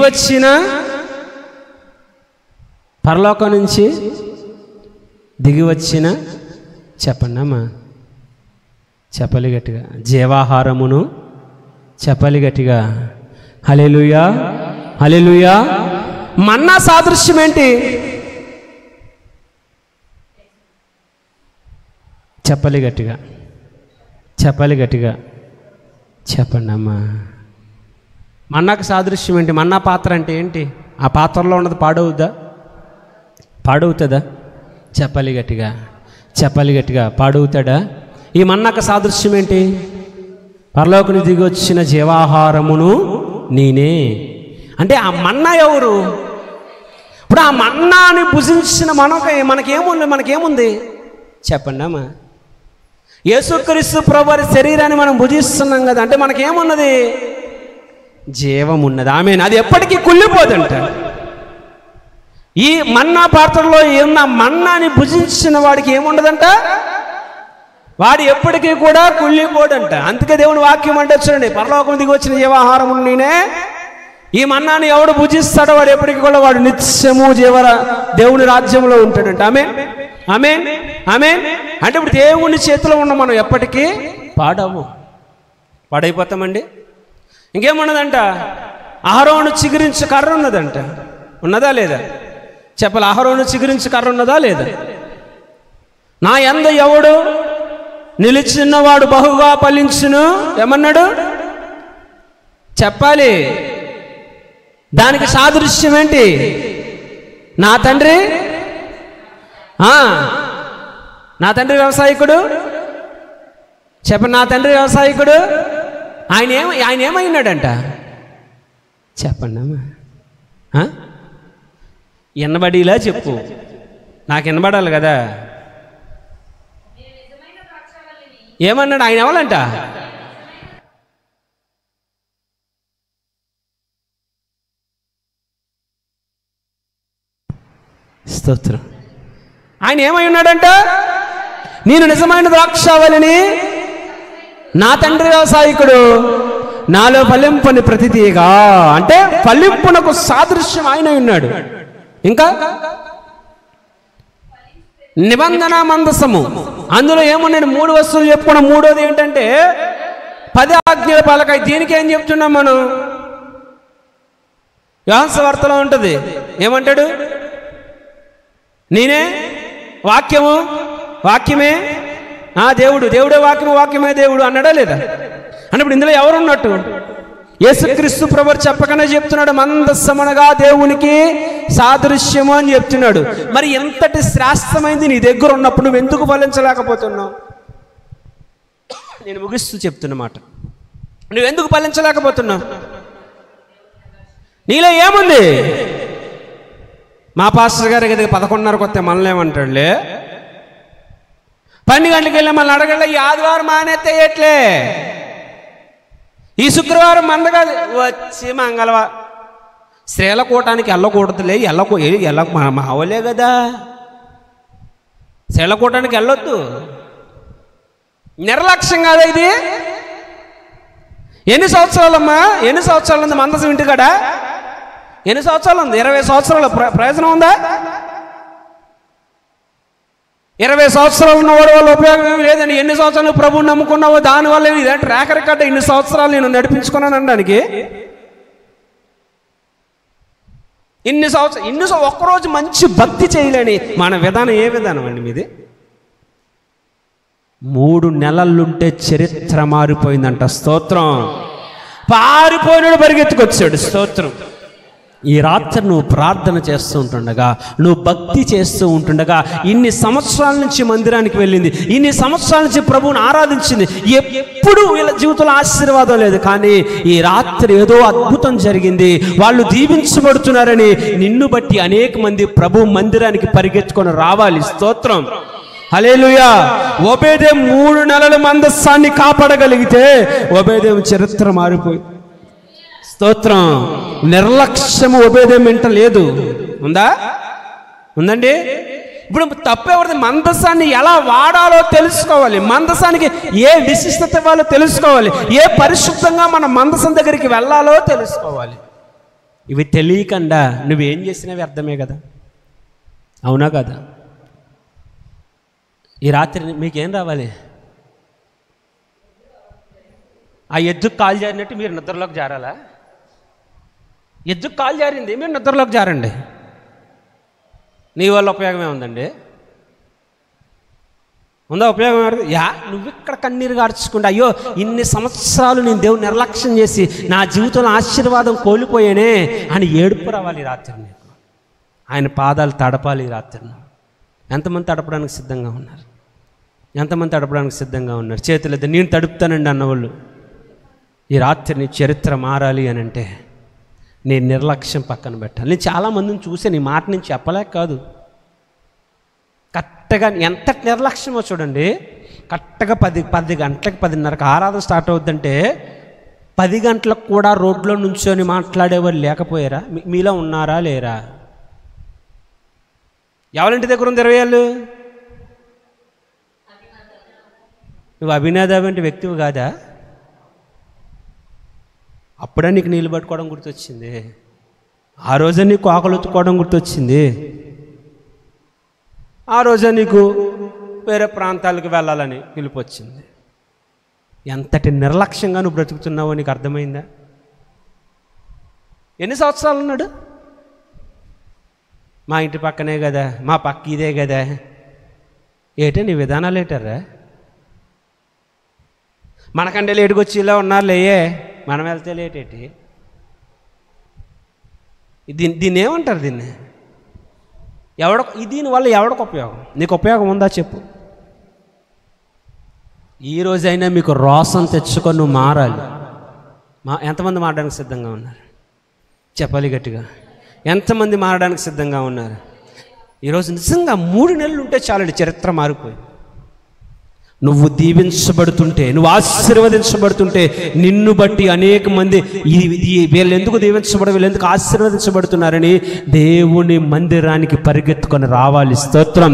వచ్చిన, చెప్పండి అమ్మా, చెప్పాలి గట్టిగా, జీవాహారమును. చెప్పాలి గట్టిగా. హల్లెలూయా. మన్నా సాదృశ్యం ఏంటి? చెప్పాలి గట్టిగా. చెప్పండి అమ్మా. మన్నాకు సాదృశ్యం ఏంటి? మన్నా పాత్ర అంటే ఏంటి? ఆ పాత్రలో ఉన్నది పాడవుతుందా? చెప్పాలి గట్టిగా. పాడవుతాడా? ఈ మన్నాకు సాదృశ్యం ఏంటి? పరలోకని దిగి వచ్చిన జీవాహారమును నేనే. అంటే ఆ మన్నా ఎవరు? ఇప్పుడు ఆ మన్నాని భుజించిన మనకేముంది చెప్పండి అమ్మా. యేసుక్రీస్తు ప్రభువారి శరీరాన్ని మనం భుజిస్తున్నాం కదా, అంటే మనకేమున్నది? జీవం ఉన్నది. ఆమేన్. అది ఎప్పటికీ కుళ్ళిపోదంట. ఈ మన్నా పాత్రలో ఉన్న మన్నాని భుజించిన వాడికి ఏముండదంట? వాడు ఎప్పటికీ కూడా కుళ్ళిపోడంట. అందుకే దేవుని వాక్యం అంటే చూడండి, పరలోకం దిగి వచ్చిన జీవాహారము నేనే. ఈ మన్నాని ఎవడు భుజిస్తాడో వాడు ఎప్పటికీ కూడా వాడు నిత్యము దేవుని రాజ్యంలో ఉంటాడంట. ఆమేన్. అంటే ఇప్పుడు దేవుని చేతిలో ఉన్న మనం ఎప్పటికీ పాడైపోతామండి. ఇంకేమున్నదంట? అహరోను చిగురించి కర్ర ఉన్నదంట. ఉన్నదా లేదా? చెప్పాలి. అహరోను చిగురించి కర్ర ఉన్నదా లేదా? నా యందు ఎవడు నిలిచిన్నవాడు బహుగా ఫలించును ఏమన్నాడు? చెప్పాలి. దానికి సాదృశ్యం ఏంటి? నా తండ్రి నా తండ్రి వ్యవసాయకుడు. చెప్పండి, నా తండ్రి వ్యవసాయకుడు. ఆయన ఏమై ఉన్నాడంట చెప్పండి అమ్మా. ఎన్నబడిలా చెప్పు, నాకు ఎన్నబడాలి కదా. ఏమన్నాడు ఆయన? ఎవరంట? స్తోత్రం. ఆయన ఏమై ఉన్నాడంట? నేను నిజమైన ద్రాక్షావళిని, నా తండ్రి వ్యవసాయకుడు, నాలో ఫలింపని ప్రతితీగా. అంటే ఫలింపునకు సాదృశ్యం ఆయన ఉన్నాడు. ఇంకా నిబంధన మందసము, అందులో ఏమున్నాడు? 3 వస్తువులు చెప్పుకున్నాం. మూడోది ఏంటంటే 10 ఆజ్ఞల పాలకాయ. దీనికి ఏం చెప్తున్నాం మనం? యోహాను వార్తలో ఉంటుంది. ఏమంటాడు? నేనే వాక్యము, వాక్యమే దేవుడు, దేవుడే వాక్యము, వాక్యమే దేవుడు అన్నాడా లేదా? అన్నప్పుడు ఇందులో ఎవరున్నట్టు? యేసుక్రీస్తు ప్రభువు చెప్పకనే చెప్తున్నాడు, మందస్సమనగా దేవునికి సాదృశ్యము అని చెప్తున్నాడు. మరి ఎంతటి శ్రేష్టమైంది నీ దగ్గర ఉన్నప్పుడు నువ్వు ఎందుకు ఫలించలేకపోతున్నావు? నేను ముగిస్తూ చెప్తున్నమాట, నువ్వెందుకు ఫలించలేకపోతున్నావు? నీలో ఏముంది? మా పాస్టర్ గారి దగ్గర 11:30 వస్తే మనల్ని ఏమంటాడులే, 12 గంటలకు వెళ్ళి మనల్ని అడగలే, ఈ ఆదివారం మానేస్తే ఎట్లే, ఈ శుక్రవారం మందగా వచ్చి మంగళవారం స్త్రీల కూటానికి వెళ్ళకూడదులే, మావలే కదా, స్త్రీల కూటానికి వెళ్ళొద్దు. నిర్లక్ష్యం కాదా ఇది? ఎన్ని సంవత్సరాలమ్మా? ఎన్ని సంవత్సరాలు ఉంది మందసం ఇంటికాడ? ఎన్ని సంవత్సరాలు ఉంది? 20 సంవత్సరాల ప్రయోజనం ఉందా? 20 సంవత్సరాలు ఉన్నవాడు వల్ల ఉపయోగం ఏమి లేదండి. ఎన్ని సంవత్సరాలు ప్రభువుని నమ్ముకున్నావో దానివల్ల ఇదే ట్రాక్ రికార్డ్. ఇన్ని సంవత్సరాలు నేను నడిపించుకున్నాను అనడానికి ఇన్ని ఒక్కరోజు మంచి భక్తి చేయలేని మన విధానం ఏ విధానం అండి మీది? 3 నెలలుంటే చరిత్ర మారిపోయిందంట. స్తోత్రం. పారిపోయినాడు పరిగెత్తుకొచ్చాడు. స్తోత్రం. ఈ రాత్రి నువ్వు ప్రార్థన చేస్తూ ఉంటుండగా, నువ్వు భక్తి చేస్తూ ఉంటుండగా, ఇన్ని సంవత్సరాల నుంచి మందిరానికి వెళ్ళింది, ఇన్ని సంవత్సరాల నుంచి ప్రభువుని ఆరాధించింది, ఎప్పుడు వీళ్ళ జీవితంలో ఆశీర్వాదం లేదు. కానీ ఈ రాత్రి ఏదో అద్భుతం జరిగింది, వాళ్ళు దీవించబడుతున్నారని నిన్ను బట్టి అనేక మంది ప్రభు మందిరానికి పరిగెత్తుకొని రావాలి. స్తోత్రం. హల్లెలూయా. ఓబేదేం 3 నెలల మందస్సాన్ని కాపాడగలిగితే ఓబేదేం చరిత్ర మారిపోయింది. స్తోత్రం. నిర్లక్ష్యము ఓబేదేం వెంట లేదు. ఉందా? ఉందండి. ఇప్పుడు తప్పు ఎవరిది? మందసాన్ని ఎలా వాడాలో తెలుసుకోవాలి, మందసానికి ఏ విశిష్టత ఇవ్వాలో తెలుసుకోవాలి, ఏ పరిశుద్ధంగా మన మందసం దగ్గరికి వెళ్ళాలో తెలుసుకోవాలి. ఇవి తెలియకుండా నువ్వేం చేసినా వ్యర్థమే కదా. అవునా కదా? ఈ రాత్రి మీకేం రావాలి? ఆ ఎద్దుకు కాలు జారినట్టు మీరు నిద్రలోకి జారాలా? ఎద్దుకు కాలు జారింది, మీరు నిద్రలోకి జారండి. నీ వల్ల ఉపయోగమే ఉందండి? ఉందా ఉపయోగం? నువ్వు ఇక్కడ కన్నీరు గార్చుకుంటా, అయ్యో ఇన్ని సంవత్సరాలు నేను దేవుని నిర్లక్ష్యం చేసి నా జీవితంలో ఆశీర్వాదం కోల్పోయానే అని ఏడుపు రావాలి ఈ రాత్రి. నీకు ఆయన పాదాలు తడపాలి ఈ రాత్రి. ఎంతమంది తడపడానికి సిద్ధంగా ఉన్నారు? ఎంతమంది తడపడానికి సిద్ధంగా ఉన్నారు? చేతులు నేను తడుపుతానండి అన్నవాళ్ళు. ఈ రాత్రి నీ చరిత్ర మారాలి అని అంటే నీ నిర్లక్ష్యం పక్కన పెట్టాలి. నేను చాలామందిని చూసే నీ మాట నుంచి చెప్పలేక కాదు, కరెక్ట్గా ఎంత నిర్లక్ష్యమో చూడండి. కరెక్ట్గా 10 గంటలకు 10:30కి ఆరాధన స్టార్ట్ అవుద్దంటే 10 గంటలకు కూడా రోడ్లో నుంచొని మాట్లాడేవారు లేకపోయారా? మీలో ఉన్నారా లేరా? ఎవరింటి దగ్గర ఉంది 20 ఏళ్ళు? నువ్వు అభినేదాబి అంటే వ్యక్తివి కాదా? అప్పుడే నీకు నీళ్ళు పట్టుకోవడం గుర్తొచ్చింది, ఆ రోజే నీకు ఆకలి ఉత్తుకోవడం గుర్తొచ్చింది, ఆ రోజే నీకు వేరే ప్రాంతాలకు వెళ్ళాలని పిలుపు వచ్చింది. ఎంతటి నిర్లక్ష్యంగా నువ్వు బ్రతుకుతున్నావో నీకు అర్థమైందా? ఎన్ని సంవత్సరాలు ఉన్నాడు? మా ఇంటి పక్కనే కదా, మా పక్క ఇదే కదా. ఏటే నీ విధానాలు ఏటారా? మనకంటే లేటుకు వచ్చి ఇలా ఉన్నారులేయే, మనం వెళ్తే లేటేటి? దీన్ని ఏమంటారు? దీనివల్ల ఎవడికి ఉపయోగం? నీకు ఉపయోగం ఉందా చెప్పు. ఈ రోజైనా మీకు రోసం తెచ్చుకొని నువ్వు మారాలి. ఎంతమంది మారడానికి సిద్ధంగా ఉన్నారు? చెప్పాలి గట్టిగా. ఎంతమంది మారడానికి సిద్ధంగా ఉన్నారు? ఈరోజు నిజంగా 3 నెలలు ఉంటే చాలండి, చరిత్ర మారిపోయింది. నువ్వు దీవించబడుతుంటే, నువ్వు ఆశీర్వదించబడుతుంటే నిన్ను బట్టి అనేక మంది వీళ్ళు ఎందుకు వీళ్ళు ఎందుకు ఆశీర్వదించబడుతున్నారని దేవుని మందిరానికి పరిగెత్తుకొని రావాలి. స్తోత్రం.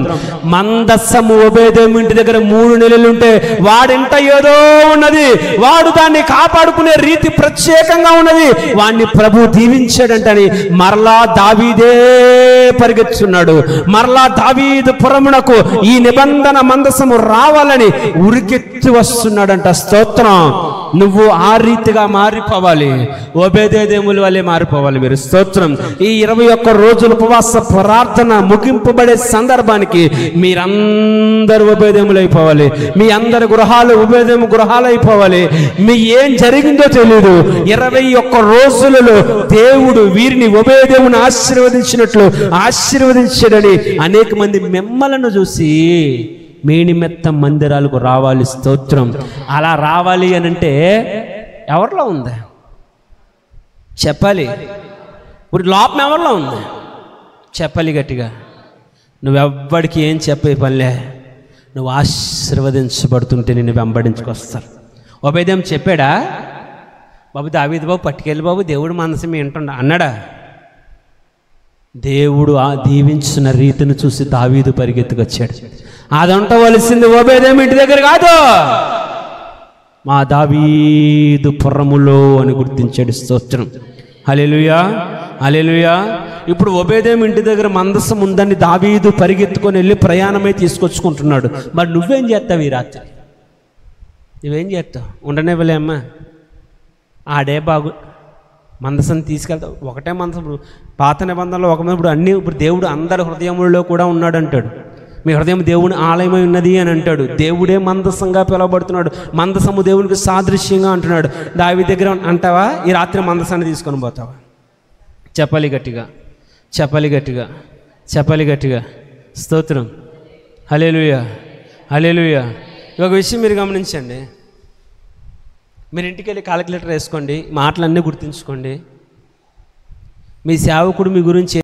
మందసము ఒబేదెదోము ఇంటి దగ్గర 3 నెలలు ఉంటే వాడింట ఏదో ఉన్నది, వాడు దాన్ని కాపాడుకునే రీతి ప్రత్యేకంగా ఉన్నది, వాడిని ప్రభు దీవించాడంటని మరలా దావీదే పరిగెత్తుతున్నాడు. మరలా దావీదు పురమునకు ఈ నిబంధన మందసము రావాలని ఉరికెత్తి వస్తున్నాడంట. స్తోత్రం. నువ్వు ఆ రీతిగా మారిపోవాలి, ఒబేదెదోముల వల్లే మారిపోవాలి మీరు. స్తోత్రం. ఈ 21 రోజుల ఉపవాస ప్రార్థన ముగింపబడే సందర్భానికి మీరందరూ ఒబేదెదోములు అయిపోవాలి. మీ అందరి గృహాలు ఒబేదెదోము గృహాలు అయిపోవాలి. మీ ఏం జరిగిందో తెలియదు. 21 రోజులలో దేవుడు వీరిని ఒబేదెదోమును ఆశీర్వదించినట్లు ఆశీర్వదించాడని అనేక మంది మిమ్మలను చూసి మీ నిమిత్తం మందిరాలకు రావాలి. స్తోత్రం. అలా రావాలి అని అంటే ఎవరిలో ఉంది చెప్పాలి. ఇప్పుడు లోపం ఎవరిలో ఉంది చెప్పాలి గట్టిగా. నువ్వెవ్వడికి ఏం చెప్పే పనిలే, నువ్వు ఆశీర్వదించబడుతుంటే నిన్ను వెంబడించుకొస్తారు. ఒబేదెదోము చెప్పాడా, బాబు దావీదు బాబు పట్టుకెళ్ళి బాబు దేవుడు మనసు ఏంటుండ అన్నాడా? దేవుడు ఆ దీవించిన రీతిని చూసి దావీదు పరిగెత్తుకొచ్చాడు. అదంటవలసింది ఒబేదెదోము ఇంటి దగ్గర కాదు, మా దావీదు పురములో అని గుర్తించాడు. స్తోత్రం. హల్లెలూయా, హల్లెలూయా. ఇప్పుడు ఒబేదెదోము ఇంటి దగ్గర మందసం ఉందని దావీదు పరిగెత్తుకొని వెళ్ళి ప్రయాణమై తీసుకొచ్చుకుంటున్నాడు. మరి నువ్వేం చేస్తావు ఈ రాత్రి? నువ్వేం చేస్తావు? ఉండనివ్వలే అమ్మా, ఆడే బాగు మందసం తీసుకెళ్తావు. ఒకటే మందసం. పాత నిబంధనలో ఒక ఇప్పుడు అన్ని ఇప్పుడు దేవుడు అందరి హృదయములలో కూడా ఉన్నాడు అంటాడు. మీ హృదయం దేవుని ఆలయమై ఉన్నది అని అంటాడు. దేవుడే మందసంగా పిలువబడుతున్నాడు. మందసము దేవునికి సాదృశ్యంగా అంటున్నాడు. దావీదు దగ్గర అంటావా ఈ రాత్రి మందసాన్ని తీసుకొని పోతావా? చెప్పాలి గట్టిగా, చెప్పాలి గట్టిగా, చెప్పాలి గట్టిగా. స్తోత్రం. హల్లెలూయా, హల్లెలూయా. ఒక విషయం మీరు గమనించండి. మీరు ఇంటికి వెళ్ళి కాలిక్యులేటర్ వేసుకోండి, మాటలన్నీ గుర్తుంచుకోండి. మీ సేవకుడు మీ గురించి